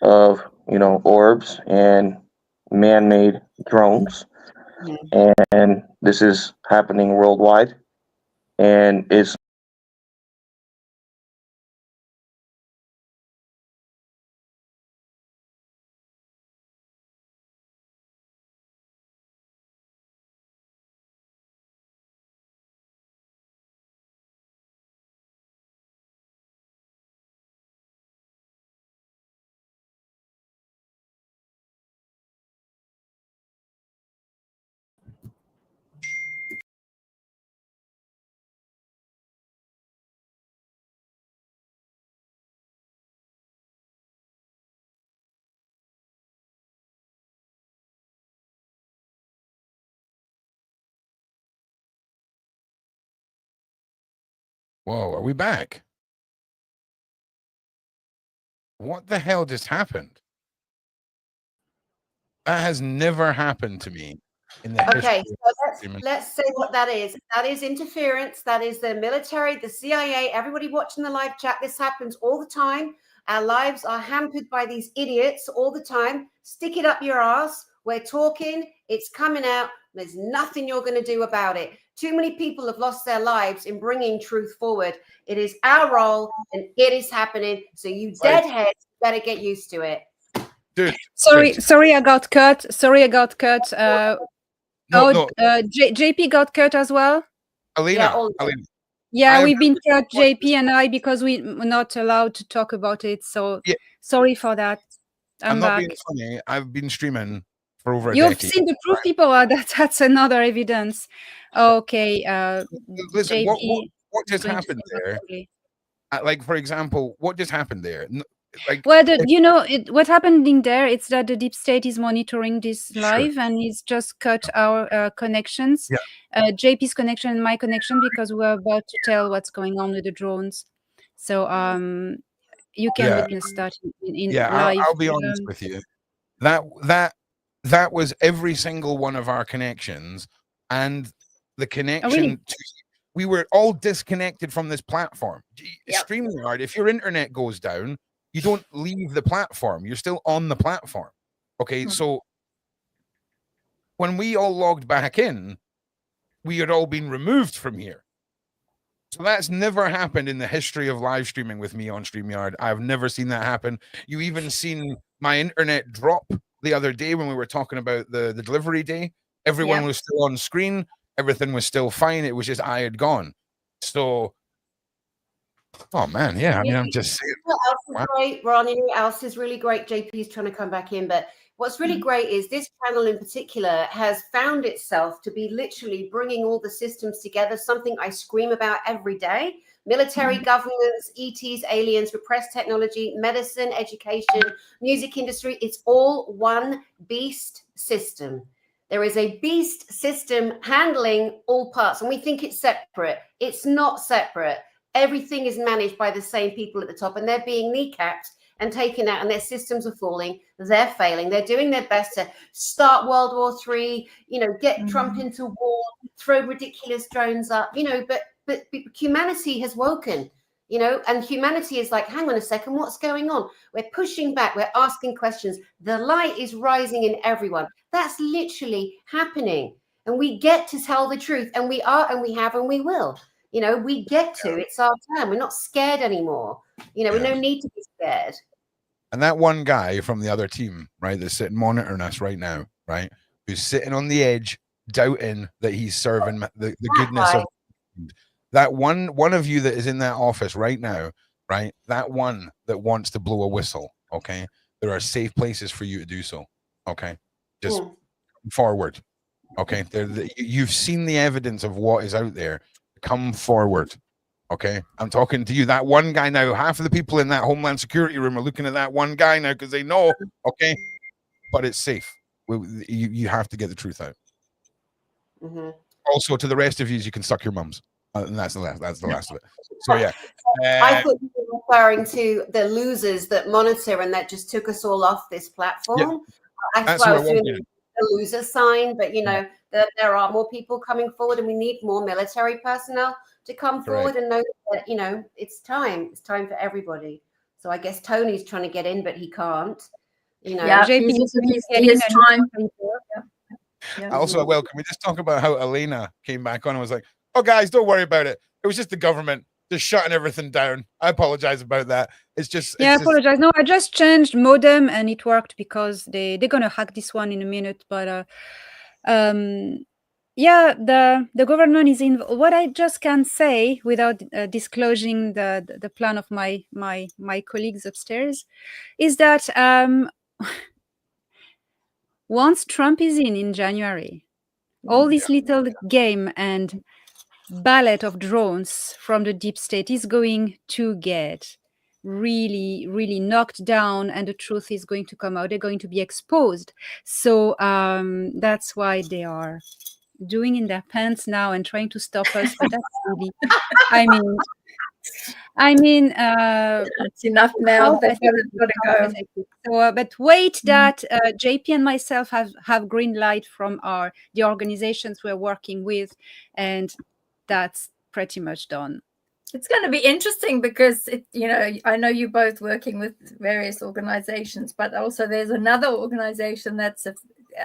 Speaker 14: of, you know, orbs and man-made drones, and this is happening worldwide, and it's
Speaker 1: whoa, are we back? What the hell just happened? That has never happened to me in the
Speaker 4: Okay,
Speaker 1: history
Speaker 4: so let's say what that is. That is interference. That is the military, the CIA, everybody watching the live chat. This happens all the time. Our lives are hampered by these idiots all the time. Stick it up your ass. We're talking. It's coming out. There's nothing you're going to do about it. Too many people have lost their lives in bringing truth forward. It is our role, and it is happening. So you deadheads better get used to it.
Speaker 1: Dude,
Speaker 3: sorry, I got cut. JP got cut as well.
Speaker 1: Elena,
Speaker 3: yeah, we've been cut, JP and I, because we're not allowed to talk about it. So sorry for that. I'm
Speaker 1: not
Speaker 3: back.
Speaker 1: being funny. I've been streaming for over a
Speaker 3: You've
Speaker 1: decade.
Speaker 3: seen the proof, people. That's another evidence. Okay.
Speaker 1: Listen,
Speaker 3: JP,
Speaker 1: what just happened there? Like, for example, what just happened there? Like,
Speaker 3: well, what happened in there, it's that the deep state is monitoring this live, and it's just cut our connections, JP's connection and my connection, because we're about to tell what's going on with the drones. So you can witness that in live.
Speaker 1: I'll be honest with you. That was every single one of our connections, and the connection we were all disconnected from this platform. StreamYard, if your internet goes down, you don't leave the platform. You're still on the platform. Okay, so when we all logged back in, we had all been removed from here. So that's never happened in the history of live streaming with me on StreamYard. I've never seen that happen. You even seen my internet drop the other day when we were talking about the delivery day. Everyone was still on screen. Everything was still fine. It was just I had gone. So, oh man, I mean, I'm just saying.
Speaker 4: What else is great, Ron? You know what else is really great? JP's trying to come back in, but what's really great is this channel in particular has found itself to be literally bringing all the systems together, something I scream about every day. Military, governance, ETs, aliens, repressed technology, medicine, education, music industry. It's all one beast system. There is a beast system handling all parts, and we think it's separate. It's not separate. Everything is managed by the same people at the top, and they're being kneecapped and taken out, and their systems are falling. They're failing. They're doing their best to start World War III, get Trump into war, throw ridiculous drones up, but humanity has woken, and humanity is like, hang on a second, what's going on? We're pushing back. We're asking questions. The light is rising in everyone. That's literally happening. And we get to tell the truth, and we are, and we have, and we will. We get to. It's our turn. We're not scared anymore. We no need to be scared.
Speaker 1: And that one guy from the other team, right, that's sitting monitoring us right now, right, who's sitting on the edge, doubting that he's serving the goodness of that one of you that is in that office right now, right, that one that wants to blow a whistle. Okay, there are safe places for you to do so. Okay, just forward. Okay, you've seen the evidence of what is out there. Come forward. Okay, I'm talking to you. That one guy now, half of the people in that Homeland Security room are looking at that one guy now because they know, okay, but it's safe. You have to get the truth out. Also, to the rest of you can suck your mums. And that's the last of it. So, yeah.
Speaker 4: I thought you were referring to the losers that monitor and that just took us all off this platform. I suppose doing the loser sign, but, there are more people coming forward, and we need more military personnel to come forward and know that, it's time. It's time for everybody. So I guess Tony's trying to get in, but he can't.
Speaker 2: He's trying.
Speaker 1: Also, can we just talk about how Elena came back on and was like, oh, guys, don't worry about it. It was just the government just shutting everything down. I apologize about that. It's just...
Speaker 3: I apologize. No, I just changed modem and it worked because they're going to hack this one in a minute. But the government is in. What I just can say without disclosing the plan of my colleagues upstairs is that once Trump is in January, all this little game and ballet of drones from the deep state is going to get really, really knocked down, and the truth is going to come out. They're going to be exposed. So that's why they are doing in their pants now and trying to stop us. But that's really,
Speaker 2: that's enough now. They've got to go.
Speaker 3: So, but wait, that JP and myself have green light from the organizations we're working with, and that's pretty much done.
Speaker 2: It's going to be interesting because I know you're both working with various organizations, but also there's another organization that's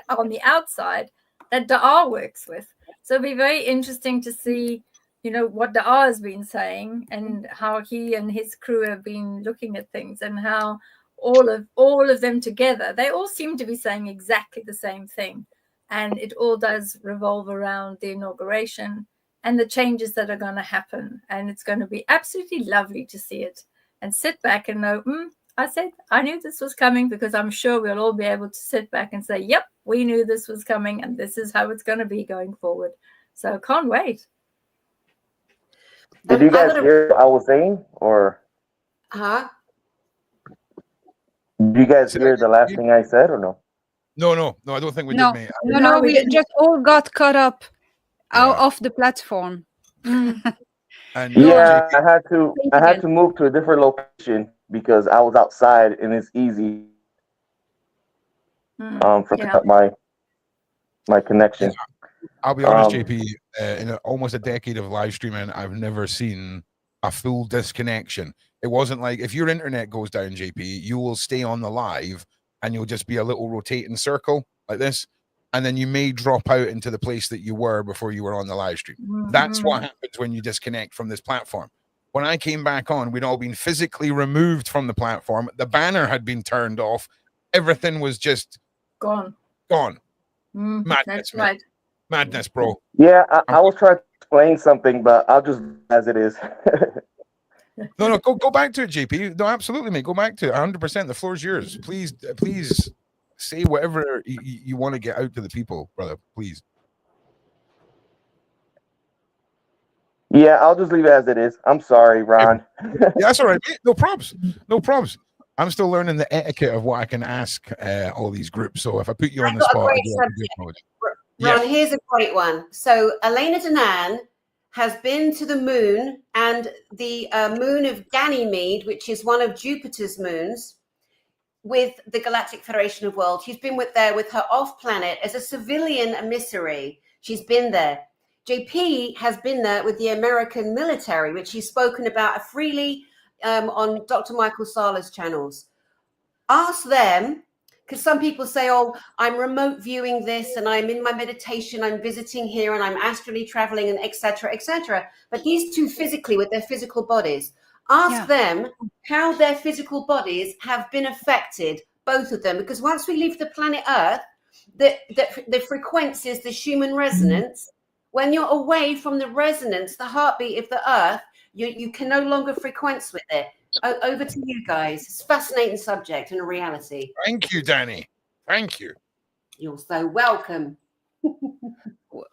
Speaker 2: on the outside that Da'a works with. So it'll be very interesting to see, what Da'a has been saying and how he and his crew have been looking at things, and how all of them together, they all seem to be saying exactly the same thing. And it all does revolve around the inauguration and the changes that are going to happen. And it's going to be absolutely lovely to see it and sit back and know, I knew this was coming, because I'm sure we'll all be able to sit back and say, yep, we knew this was coming and this is how it's going to be going forward. So can't wait.
Speaker 14: Did you guys hear what I was saying, or?
Speaker 4: Huh?
Speaker 14: Did you guys hear the last thing I said, or no?
Speaker 1: No, I don't think we
Speaker 3: No,
Speaker 1: did, mate.
Speaker 3: no, we just all got caught up out off the platform.
Speaker 1: And
Speaker 14: yeah, I had to move to a different location because I was outside and it's easy for my connection.
Speaker 1: I'll be honest, JP, in almost a decade of live streaming, I've never seen a full disconnection. It wasn't like, if your internet goes down, JP, you will stay on the live and you'll just be a little rotating circle like this, and then you may drop out into the place that you were before you were on the live stream. That's what happens when you disconnect from this platform. When I came back on, we'd all been physically removed from the platform. The banner had been turned off. Everything was just
Speaker 2: gone.
Speaker 1: Madness,
Speaker 2: that's right.
Speaker 1: Madness, bro.
Speaker 14: Yeah, I was trying to explain something, but I'll just as it is.
Speaker 1: No, go back to it, JP. No, absolutely, mate. Go back to it. 100%. The floor is yours. Please say whatever you want to get out to the people, brother. Please.
Speaker 14: Yeah, I'll just leave it as it is. I'm sorry, Ron.
Speaker 1: Yeah, that's all right, mate. No probs. No probs. I'm still learning the etiquette of what I can ask all these groups. So if I put you on the spot,
Speaker 4: Ron, here's a great one. So Elena Danaan has been to the moon, and the moon of Ganymede, which is one of Jupiter's moons, with the Galactic Federation of Worlds. She's been there with her off-planet as a civilian emissary. She's been there. JP has been there with the American military, which he's spoken about freely on Dr. Michael Sala's channels. Ask them, because some people say, oh, I'm remote viewing this and I'm in my meditation, I'm visiting here and I'm astrally traveling and etc., etc. But these two physically with their physical bodies, ask them how their physical bodies have been affected, both of them, because once we leave the planet Earth, the frequencies, the Schumann resonance, when you're away from the resonance, the heartbeat of the Earth, you can no longer frequency with it. Over to you guys. It's a fascinating subject and a reality.
Speaker 1: Thank you, Dani. Thank you.
Speaker 4: You're so welcome.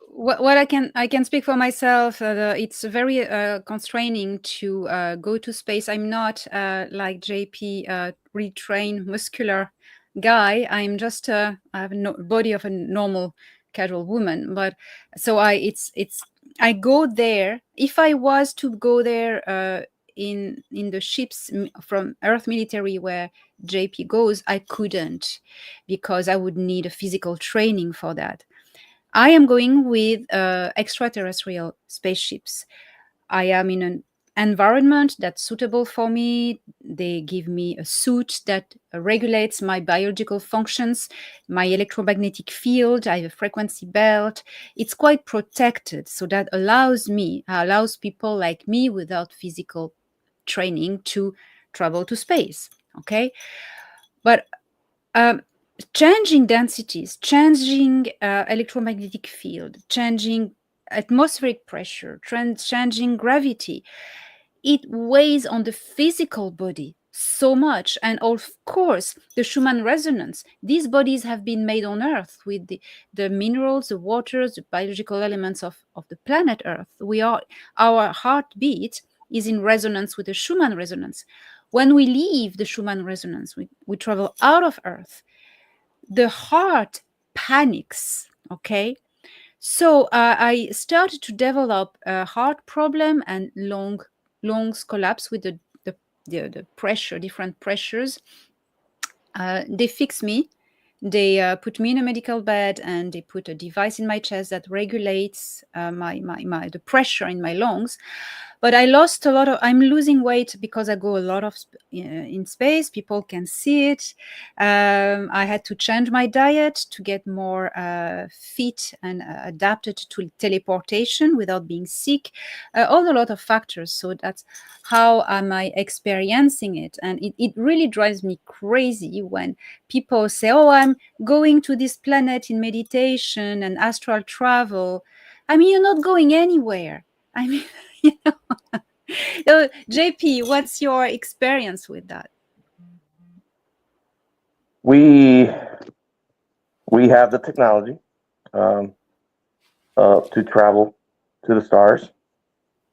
Speaker 3: What I can speak for myself. It's very constraining to go to space. I'm not like JP, retrained muscular guy. I'm just I have a body of a normal casual woman. But so I go there. If I was to go there in the ships from Earth military where JP goes, I couldn't, because I would need a physical training for that. I am going with extraterrestrial spaceships. I am in an environment that's suitable for me. They give me a suit that regulates my biological functions, my electromagnetic field. I have a frequency belt. It's quite protected, so that allows people like me without physical training to travel to space. Okay, but changing densities, changing electromagnetic field, changing atmospheric pressure, changing gravity, it weighs on the physical body so much. And of course, the Schumann resonance. These bodies have been made on Earth with the minerals, the waters, the biological elements of the planet Earth. Our heartbeat is in resonance with the Schumann resonance. When we leave the Schumann resonance, we travel out of Earth, the heart panics, okay? So I started to develop a heart problem and lungs collapse with the pressure, different pressures. They fix me. They put me in a medical bed and they put a device in my chest that regulates the pressure in my lungs. but I lost a lot of. I'm losing weight because I go a lot of in space. People can see it. I had to change my diet to get more fit and adapted to teleportation without being sick. All a lot of factors. So that's how am I experiencing it, and it really drives me crazy when people say, "Oh, I'm going to this planet in meditation and astral travel." I mean, you're not going anywhere. I mean, you know. So, JP, what's your experience with that?
Speaker 14: We have the technology to travel to the stars,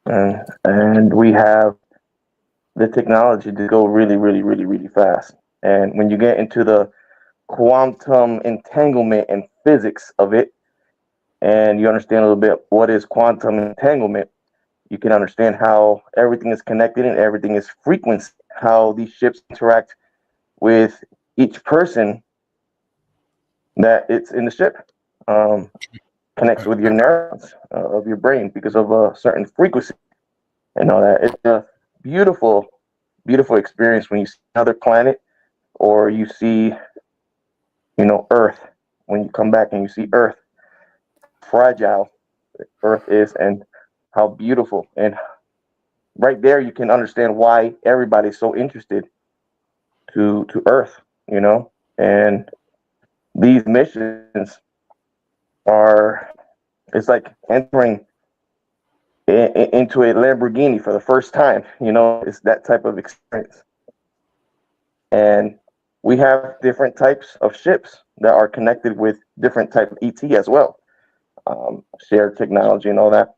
Speaker 14: and we have the technology to go really, really, really, really fast. And when you get into the quantum entanglement and physics of it, and you understand a little bit what is quantum entanglement, you can understand how everything is connected and everything is frequency, how these ships interact with each person that it's in the ship. Connects with your neurons of your brain because of a certain frequency and all that. It's a beautiful, beautiful experience when you see another planet or you see, you know, Earth. When you come back and you see Earth, fragile Earth is and how beautiful. And right there, you can understand why everybody's so interested to Earth, you know. And these missions are, it's like entering into a Lamborghini for the first time, you know. It's that type of experience. And we have different types of ships that are connected with different type of ET as well. Shared technology and all that.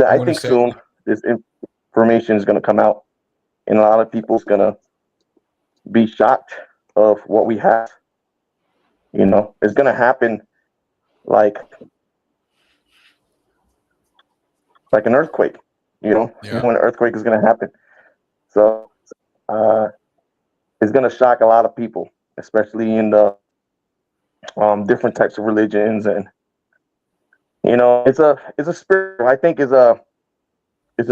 Speaker 14: I think soon this information is going to come out, and a lot of people's going to be shocked of what we have. You know, it's going to happen like an earthquake. You know, when an earthquake is going to happen. So it's going to shock a lot of people, especially in the different types of religions. And you know, it's a spiritual. I think it's a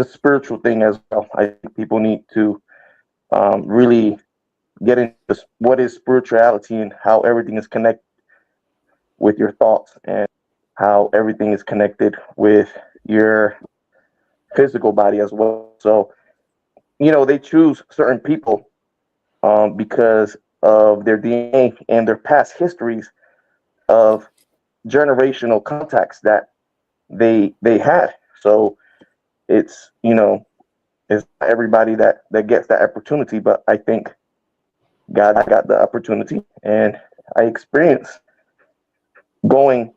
Speaker 14: spiritual thing as well. I think people need to really get into what is spirituality and how everything is connected with your thoughts and how everything is connected with your physical body as well. So, you know, they choose certain people because of their DNA and their past histories of generational contacts that they had. So it's, you know, it's not everybody that gets that opportunity, but I think God got the opportunity, and I experienced going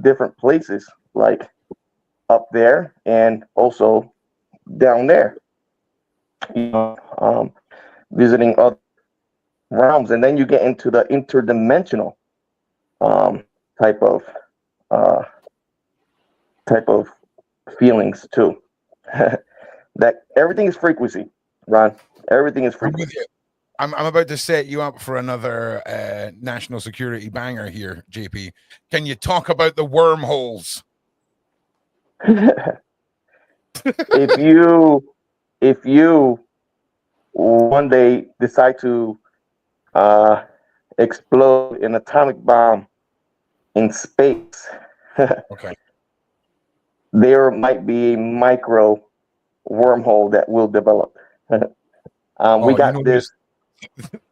Speaker 14: different places, like up there and also down there, you know, visiting other realms. And then you get into the interdimensional type of feelings too. That everything is frequency, Ron. Everything is frequency.
Speaker 1: I'm about to set you up for another national security banger here, JP. Can you talk about the wormholes?
Speaker 14: If you one day decide to explode an atomic bomb in space,
Speaker 1: okay,
Speaker 14: there might be a micro wormhole that will develop. We got this.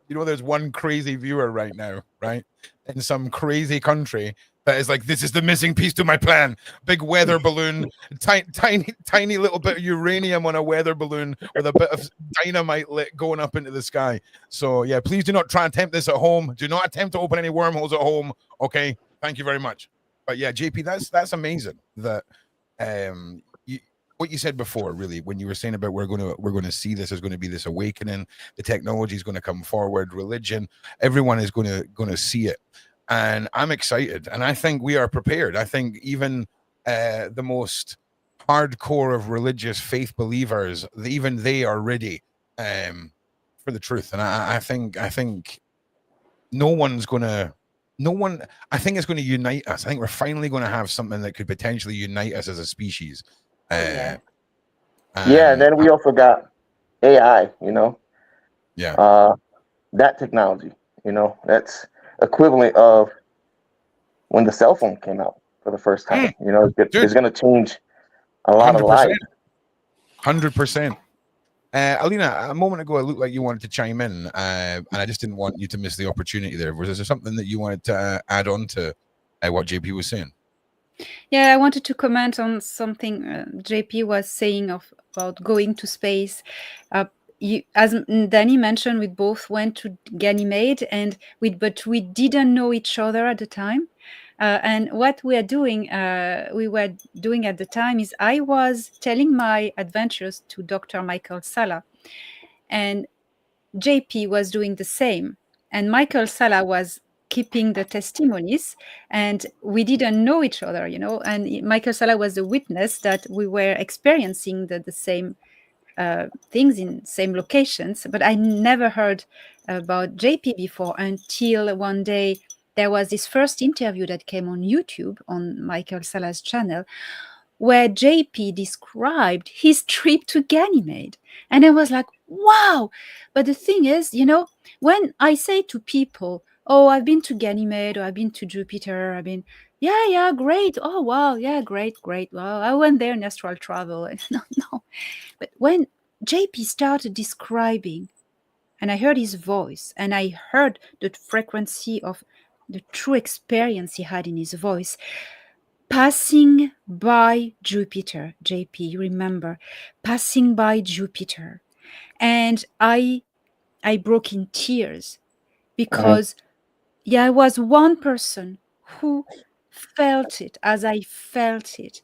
Speaker 1: You know, there's one crazy viewer right now, right, in some crazy country that is like, this is the missing piece to my plan. Big weather balloon, tiny little bit of uranium on a weather balloon with a bit of dynamite lit going up into the sky. So yeah, please do not try and attempt this at home. Do not attempt to open any wormholes at home. Okay, thank you very much. But yeah, JP, that's amazing. That what you said before, really, when you were saying about we're going to see this, there's going to be this awakening, the technology is going to come forward, religion, everyone is going to see it, and I'm excited, and I think we are prepared. I think even the most hardcore of religious faith believers, even they are ready for the truth, and I think I think it's going to unite us. I think we're finally going to have something that could potentially unite us as a species.
Speaker 14: Yeah, and then we also got AI, you know.
Speaker 1: Yeah.
Speaker 14: That technology, you know, that's equivalent of when the cell phone came out for the first time. You know, it's going to change a lot of lives.
Speaker 1: 100%. Elena, a moment ago, it looked like you wanted to chime in, and I just didn't want you to miss the opportunity there. Was there something that you wanted to add on to what JP was saying?
Speaker 3: Yeah, I wanted to comment on something JP was saying about going to space. As Dani mentioned, we both went to Ganymede, but we didn't know each other at the time. And what we were doing at the time is I was telling my adventures to Dr. Michael Sala, and JP was doing the same. And Michael Sala was keeping the testimonies, and we didn't know each other, you know. And Michael Sala was the witness that we were experiencing the same things in same locations. But I never heard about JP before until one day there was this first interview that came on YouTube on Michael Sala's channel, where JP described his trip to Ganymede. And I was like, wow. But the thing is, you know, when I say to people, oh, I've been to Ganymede, or I've been to Jupiter, yeah, great. Oh, wow. Yeah, great. Well, I went there in astral travel. No. But when JP started describing, and I heard his voice, and I heard the frequency of the true experience he had in his voice, passing by Jupiter, JP, you remember, passing by Jupiter. And I broke in tears because, I was one person who felt it as I felt it,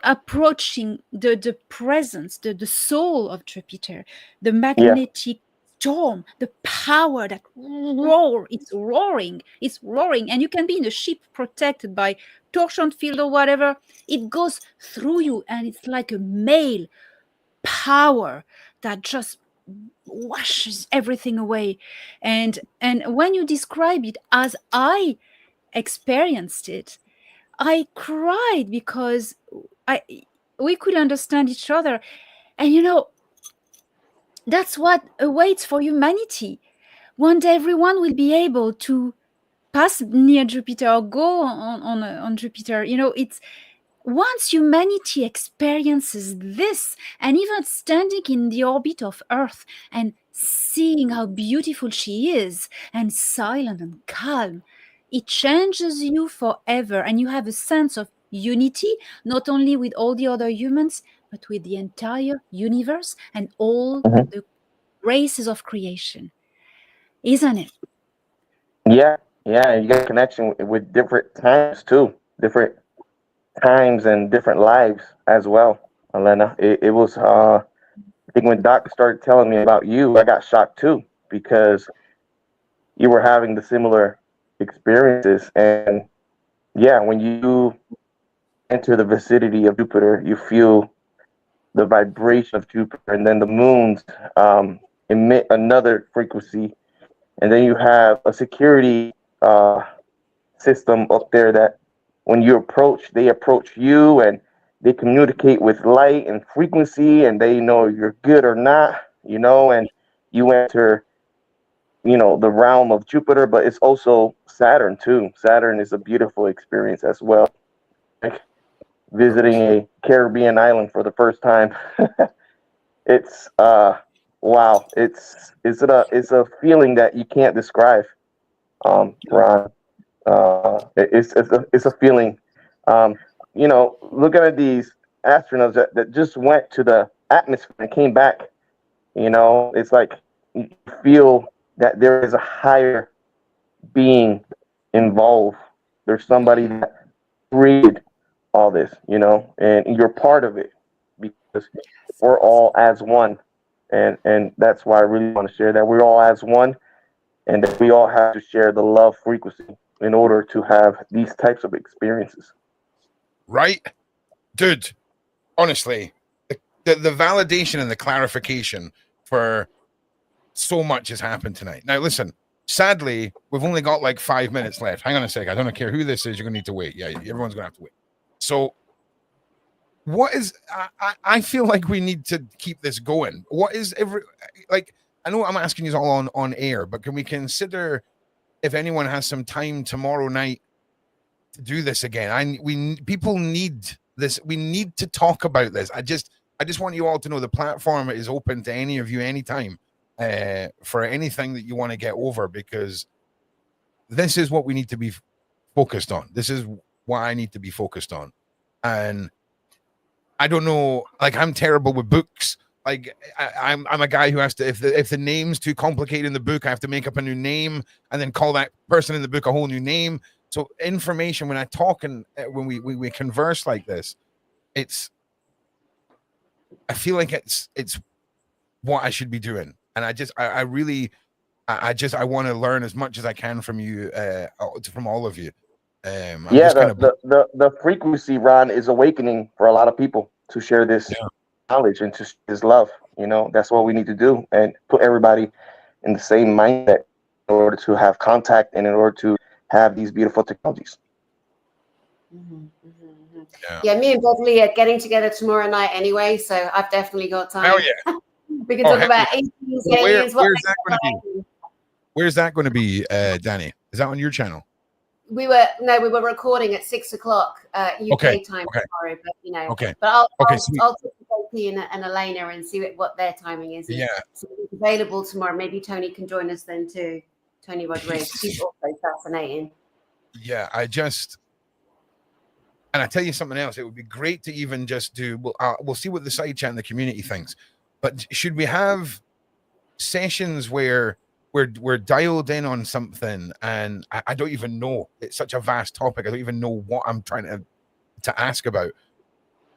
Speaker 3: approaching the presence, the soul of Jupiter, the magnetic storm, the power that it's roaring, and you can be in a ship protected by torsion field or whatever. It goes through you, and it's like a male power that just washes everything away. And when you describe it as I experienced it, I cried because we could understand each other. And you know, that's what awaits for humanity. One day everyone will be able to pass near Jupiter or go on Jupiter. You know, it's once humanity experiences this, and even standing in the orbit of Earth and seeing how beautiful she is, and silent and calm, it changes you forever, and you have a sense of unity, not only with all the other humans, but with the entire universe and all the races of creation. Isn't it?
Speaker 14: Yeah, you got a connection with different times too, different times and different lives as well, Elena. It was, I think when Doc started telling me about you, I got shocked too, because you were having the similar experiences. And yeah, when you enter the vicinity of Jupiter, you feel the vibration of Jupiter, and then the moons emit another frequency, and then you have a security system up there that when you approach, they approach you, and they communicate with light and frequency, and they know if you're good or not, you know. And you enter, you know, the realm of Jupiter, but it's also Saturn too. Saturn is a beautiful experience as well. Like visiting a Caribbean island for the first time. It's wow. It's a feeling that you can't describe, Ron. It's a feeling. You know, looking at these astronauts that just went to the atmosphere and came back, you know, it's like you feel that there is a higher being involved. There's somebody that created all this, you know, and you're part of it, because we're all as one. And that's why I really want to share that we're all as one, and that we all have to share the love frequency in order to have these types of experiences.
Speaker 1: Right? Dude, honestly, the validation and the clarification for so much has happened tonight. Now, listen, sadly, we've only got like 5 minutes left. Hang on a sec. I don't care who this is. You're going to need to wait. Yeah, everyone's going to have to wait. So what is I feel like we need to keep this going. What is like, I know I'm asking you all on air, but can we consider if anyone has some time tomorrow night to do this again? People need this. We need to talk about this. I just want you all to know the platform is open to any of you anytime for anything that you want to get over, because this is what we need to be focused on. This is what I need to be focused on. And I don't know, like, I'm terrible with books. Like, I'm a guy who has to, if the name's too complicated in the book, I have to make up a new name and then call that person in the book a whole new name. So information, when I talk and when we converse like this, I feel like it's what I should be doing. And I really want to learn as much as I can from you, from all of you.
Speaker 14: The frequency, Ron, is awakening for a lot of people to share this knowledge and to share this love. You know, that's what we need to do, and put everybody in the same mindset in order to have contact and in order to have these beautiful technologies.
Speaker 4: Yeah, me and Beverly are getting together tomorrow night anyway, so I've definitely got time.
Speaker 1: Hell yeah.
Speaker 4: We can talk about aliens, aliens.
Speaker 1: Where's that going to be, Dani? Is that on your channel?
Speaker 4: We were recording at 6 o'clock UK time tomorrow, but you know.
Speaker 1: Okay.
Speaker 4: But I'll talk to JP and Elena and see what their timing is.
Speaker 1: Yeah.
Speaker 4: So it's available tomorrow. Maybe Tony can join us then too. Tony Rodrigues. He's also fascinating.
Speaker 1: Yeah, and I tell you something else. It would be great to even just do. We'll see what the side chat and the community thinks. But should we have sessions where we're dialed in on something, and I don't even know. It's such a vast topic. I don't even know what I'm trying to ask about.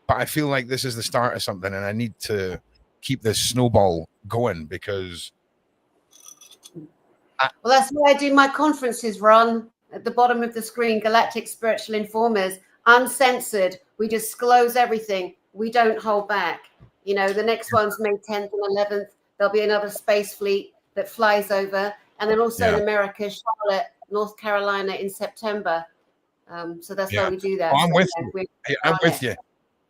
Speaker 1: But I feel like this is the start of something, and I need to keep this snowball going, because
Speaker 4: well, that's why I do my conferences, Ron. At the bottom of the screen, Galactic Spiritual Informers, uncensored. We disclose everything. We don't hold back. You know, the next one's May 10th and 11th. There'll be another space fleet that flies over, and then also in America, Charlotte, North Carolina in September. So that's why we do that.
Speaker 1: I'm with you. I'm with you.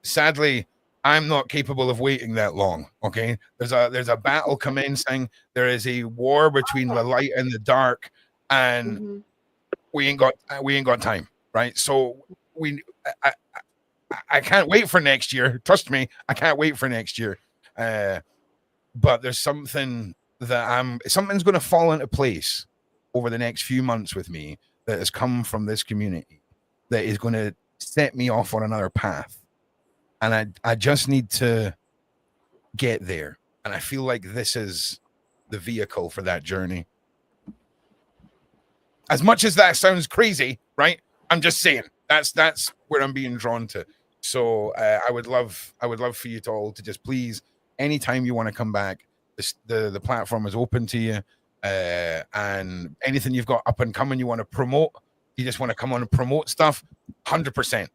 Speaker 1: Sadly, I'm not capable of waiting that long. Okay, there's a battle commencing. There is a war between the light and the dark, and we ain't got time, right? So I can't wait for next year. Trust me, I can't wait for next year. But there's something that something's going to fall into place over the next few months with me that has come from this community that is going to set me off on another path. And I just need to get there. And I feel like this is the vehicle for that journey. As much as that sounds crazy, right? I'm just saying that's where I'm being drawn to. So I would love for you to all to just please, anytime you want to come back, the platform is open to you, and anything you've got up and coming you want to promote, you just want to come on and promote stuff, 100%,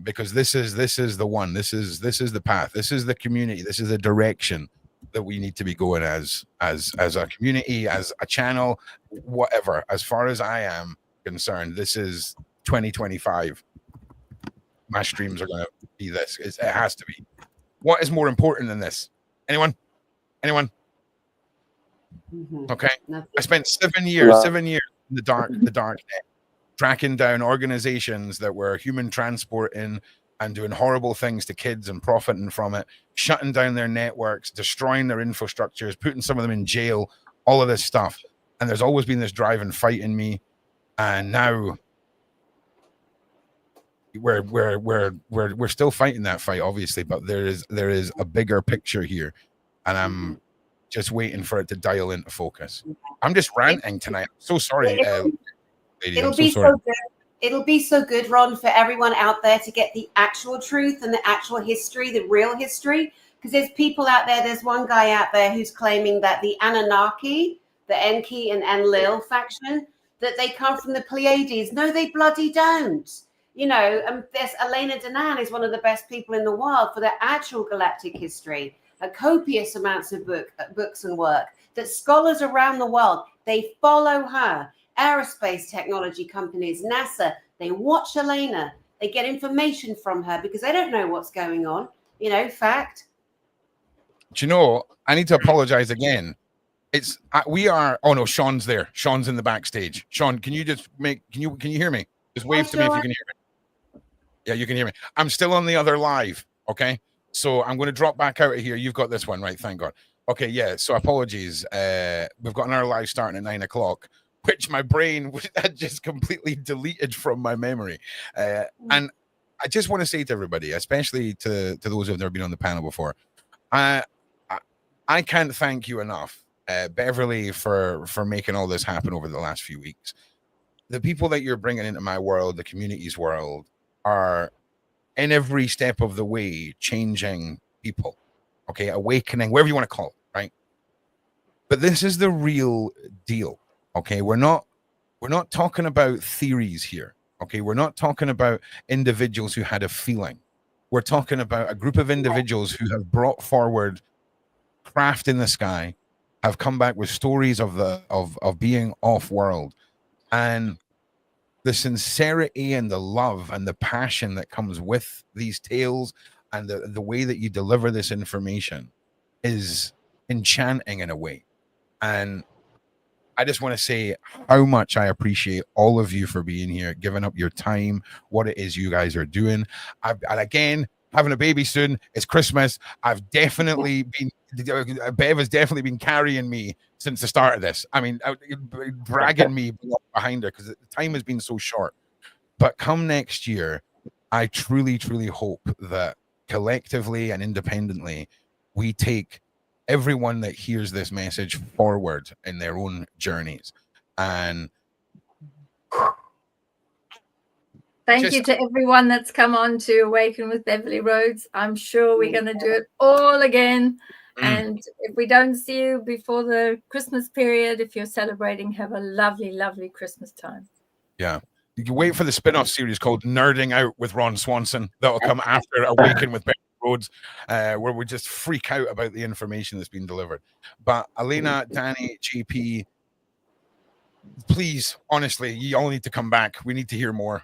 Speaker 1: because this is the one, this is the path, this is the community, this is the direction that we need to be going as a community, as a channel, whatever. As far as I am concerned, this is 2025. My streams are going to be this. It has to be. What is more important than this? Anyone? Okay. I spent 7 years in the dark net, tracking down organizations that were human transporting and doing horrible things to kids and profiting from it, shutting down their networks, destroying their infrastructures, putting some of them in jail, all of this stuff. And there's always been this drive and fight in me. And now we're still fighting that fight, obviously, but there is a bigger picture here, and I'm just waiting for it to dial into focus. I'm just ranting tonight. I'm so sorry, lady. I'm so sorry.
Speaker 4: It'll be so good, Ron, for everyone out there to get the actual truth and the actual history, the real history. Because there's people out there, there's one guy out there who's claiming that the Anunnaki, the Enki and Enlil faction, that they come from the Pleiades. No, they bloody don't. You know, there's Elena Danaan is one of the best people in the world for the actual galactic history, copious amounts of books and work that scholars around the world, they follow her. Aerospace technology companies, NASA, they watch Elena They get information from her because they don't know what's going on. You know, fact.
Speaker 1: Do you know, I need to apologize again. It's we are. Oh no, Sean's there. Sean's in the backstage. Sean, can you just make? Can you hear me? Just wave to me if you can hear me. Yeah, you can hear me. I'm still on the other live. Okay, so I'm going to drop back out of here. You've got this one, right? Thank God. Okay, yeah. So apologies. We've got another live starting at 9 o'clock, which my brain had just completely deleted from my memory. And I just want to say to everybody, especially to those who have never been on the panel before, I can't thank you enough. Beverly, for making all this happen over the last few weeks. The people that you're bringing into my world, the community's world, are in every step of the way changing people, okay, awakening, whatever you want to call it, right? But this is the real deal, okay? We're not talking about theories here, okay? We're not talking about individuals who had a feeling. We're talking about a group of individuals who have brought forward craft in the sky, have come back with stories of being off world, and the sincerity and the love and the passion that comes with these tales and the way that you deliver this information is enchanting in a way. And I just want to say how much I appreciate all of you for being here, giving up your time, what it is you guys are doing. And again, having a baby soon. It's Christmas. I've definitely been, Bev has definitely been carrying me since the start of this. I mean, dragging me behind her because the time has been so short. But come next year, I truly, truly hope that collectively and independently, we take everyone that hears this message forward in their own journeys. And
Speaker 2: thank you to everyone that's come on to Awaken with Beverly Rhodes. I'm sure we're going to do it all again. And if we don't see you before the Christmas period, if you're celebrating, have a lovely, lovely Christmas time.
Speaker 1: Yeah. You can wait for the spin-off series called Nerding Out with Ron Swanson. That'll come after Awaken with Beverly Rhodes, where we just freak out about the information that's been delivered. But Elena, Dani, JP, please, honestly, you all need to come back. We need to hear more.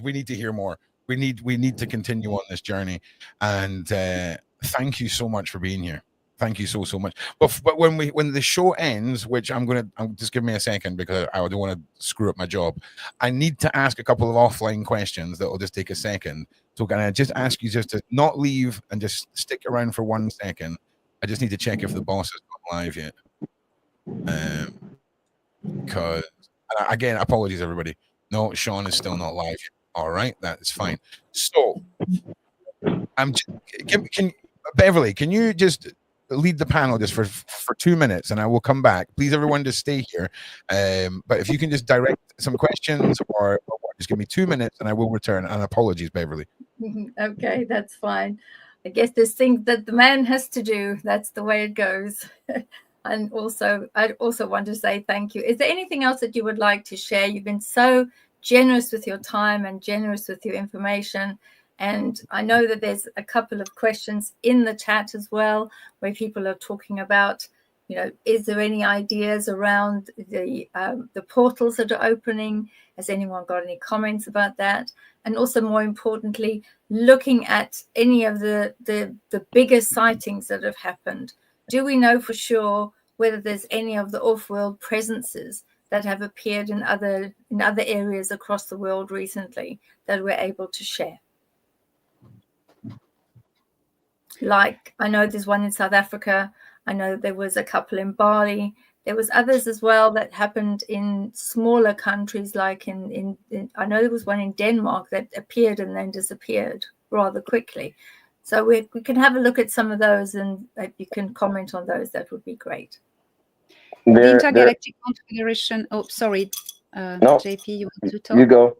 Speaker 1: We need to hear more. We need to continue on this journey. And thank you so much for being here. Thank you so much. But when the show ends, which I'm just give me a second because I don't want to screw up my job. I need to ask a couple of offline questions that will just take a second. So can I just ask you just to not leave and just stick around for 1 second? I just need to check if the boss is not live yet. Because again, apologies everybody. No, Sean is still not live yet. All right, that is fine. So Beverly, can you just lead the panel just for 2 minutes and I will come back. Please everyone just stay here. But if you can just direct some questions or just give me 2 minutes and I will return. And apologies, Beverly.
Speaker 2: Okay, that's fine. I guess there's things that the man has to do. That's the way it goes. And also, I also want to say thank you. Is there anything else that you would like to share? You've been so generous with your time and generous with your information. And I know that there's a couple of questions in the chat as well, where people are talking about, you know, is there any ideas around the portals that are opening? Has anyone got any comments about that? And also, more importantly, looking at any of the bigger sightings that have happened. Do we know for sure whether there's any of the off-world presences that have appeared in other areas across the world recently that we're able to share? Like, I know there's one in South Africa. I know there was a couple in Bali. There was others as well that happened in smaller countries, like in I know there was one in Denmark that appeared and then disappeared rather quickly. So we can have a look at some of those, and if you can comment on those, that would be great.
Speaker 3: The Intergalactic Confederation. Oh, sorry,
Speaker 14: no,
Speaker 3: JP, you want to talk?
Speaker 14: You go,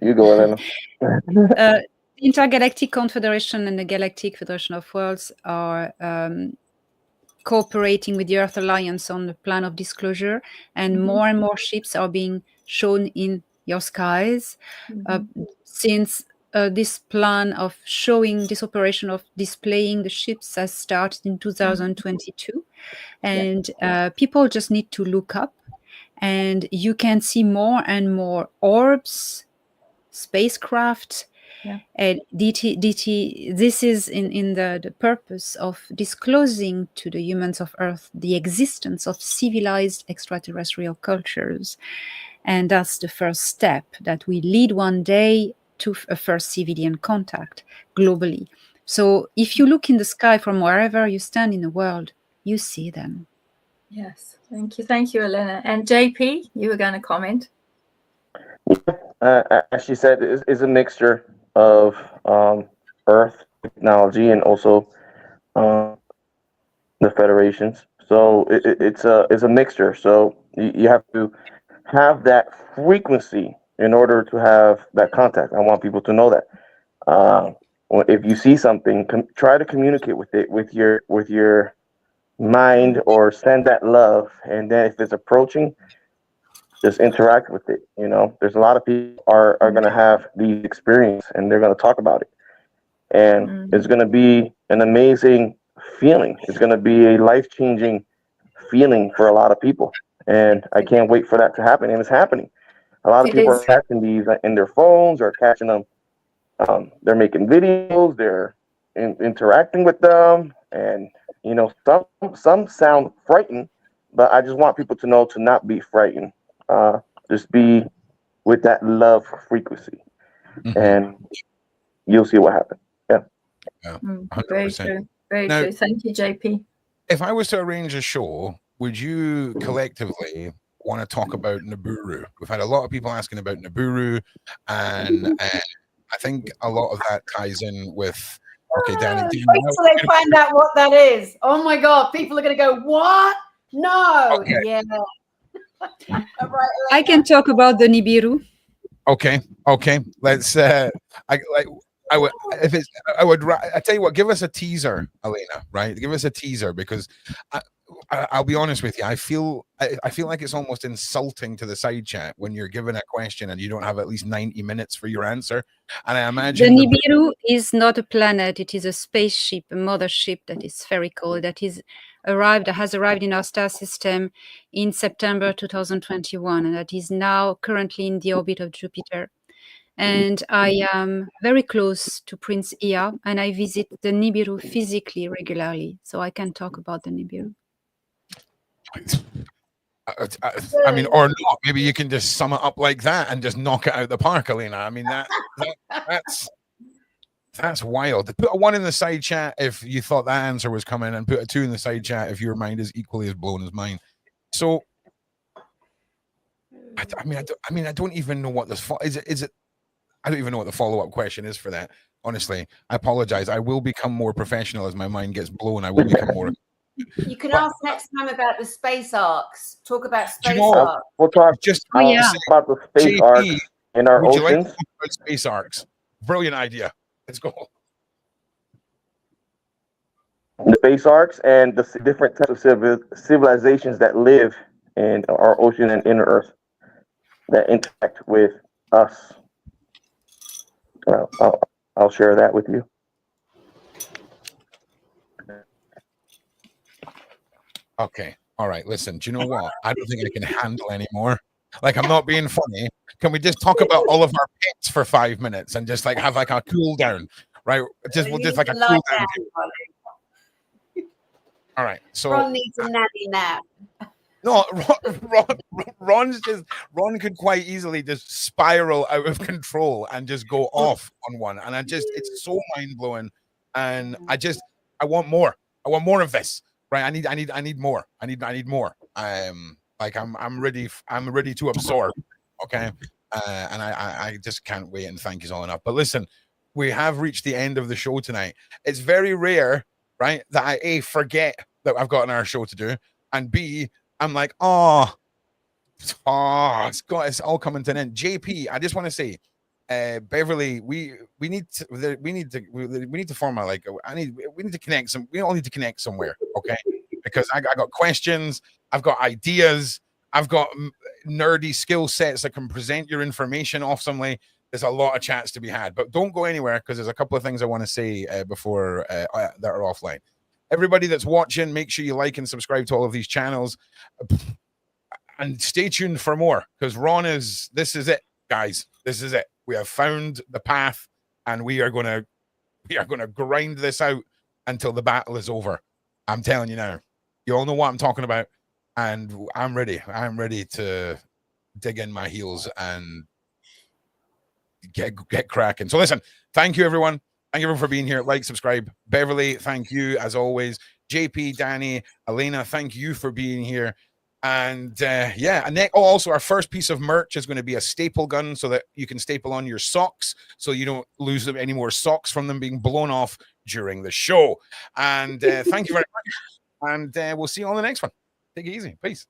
Speaker 14: Elena.
Speaker 3: The Intergalactic Confederation and the Galactic Federation of Worlds are cooperating with the Earth Alliance on the plan of disclosure, and more and more ships are being shown in your skies. Since this plan of showing, this operation of displaying the ships has started in 2022, and people just need to look up, and you can see more and more orbs, spacecraft,
Speaker 2: Yeah.
Speaker 3: And this is in the purpose of disclosing to the humans of Earth the existence of civilized extraterrestrial cultures. And that's the first step that we lead one day to a first civilian contact globally. So if you look in the sky from wherever you stand in the world, you see them.
Speaker 2: Yes. Thank you, Elena. And JP, you were going to comment.
Speaker 14: As she said, is a mixture of Earth technology and also the federations. So it's a mixture. So you have to have that frequency in order to have that contact. I want people to know that. If you see something, try to communicate with it with your mind, or send that love. And then if it's approaching, just interact with it. You know, there's a lot of people are going to have these experiences, and they're going to talk about it. And it's going to be an amazing feeling. It's going to be a life-changing feeling for a lot of people. And I can't wait for that to happen. And it's happening. A lot of people are catching these in their phones, or catching them. They're making videos. They're interacting with them. And, you know, some sound frightened, but I just want people to know to not be frightened. Just be with that love frequency, and you'll see what happens.
Speaker 1: Yeah,
Speaker 2: Very
Speaker 1: 100%.
Speaker 2: true. Very
Speaker 1: Now,
Speaker 2: true. Thank you, JP.
Speaker 1: If I was to arrange a show, would you collectively want to talk about Nibiru? We've had a lot of people asking about Nibiru, and I think a lot of that ties in with. Okay, Dani.
Speaker 4: Wait till they find out what that is. Oh my God, people are going to go, what? No.
Speaker 1: Okay.
Speaker 4: Yeah. Right,
Speaker 3: I can talk about the Nibiru.
Speaker 1: Okay. Let's. I tell you what. Give us a teaser, Elena. Right? Give us a teaser, because I'll be honest with you. I feel like it's almost insulting to the side chat when you're given a question and you don't have at least 90 minutes for your answer. And I imagine
Speaker 3: the Nibiru is not a planet; it is a spaceship, a mothership that is spherical, that has arrived in our star system in September 2021, and that is now currently in the orbit of Jupiter. And I am very close to Prince Ea, and I visit the Nibiru physically regularly, so I can talk about the Nibiru.
Speaker 1: I mean, or not. Maybe you can just sum it up like that and just knock it out the park, Elena. I mean, that's wild. Put a 1 in the side chat if you thought that answer was coming, and put a 2 in the side chat if your mind is equally as blown as mine. So, I don't even know what this is. It? I don't even know what the follow-up question is for that. Honestly, I apologize. I will become more professional as my mind gets blown. I will become more.
Speaker 4: You can ask next time about the space arcs. Talk about space
Speaker 14: arcs. We'll talk
Speaker 1: just
Speaker 14: about the space arcs in our
Speaker 1: would you
Speaker 14: oceans.
Speaker 1: like to talk about space arcs? Brilliant idea. Let's go.
Speaker 14: The space arcs and the different types of civilizations that live in our ocean and inner Earth that interact with us. I'll share that with you.
Speaker 1: Okay. All right. Listen, do you know what? I don't think I can handle anymore. Like, I'm not being funny. Can we just talk about all of our pets for 5 minutes and just like have like a cool down, right? We'll just like a cool down. All right. So
Speaker 4: Ron needs a nanny nap.
Speaker 1: No, Ron could quite easily just spiral out of control and just go off on one. And it's so mind blowing. And I want more. I want more of this. Right. I need more. I need more. Like I'm ready to absorb. Okay. And I just can't wait, and thank you all enough. But listen, we have reached the end of the show tonight. It's very rare, right, that I A, forget that I've got our show to do, and B, I'm like, it's all coming to an end. JP, I just want to say, Beverly, we need to form a we need to connect we all need to connect somewhere, okay? Because I got questions, I've got ideas, I've got nerdy skill sets that can present your information awesomely. There's a lot of chats to be had, but don't go anywhere, because there's a couple of things I want to say before that are offline. Everybody that's watching, make sure you like and subscribe to all of these channels, and stay tuned for more, because this is it, guys. This is it. We have found the path and we are gonna grind this out until the battle is over. I'm telling you now. You all know what I'm talking about, and I'm ready. I'm ready to dig in my heels and get cracking. So listen, thank you everyone. Thank you everyone for being here. Like, subscribe. Beverly, thank you as always. JP, Danny, Elena, thank you for being here. And yeah, and also our first piece of merch is going to be a staple gun so that you can staple on your socks so you don't lose them any more socks from them being blown off during the show. And thank you very much. And we'll see you on the next one. Take it easy. Peace.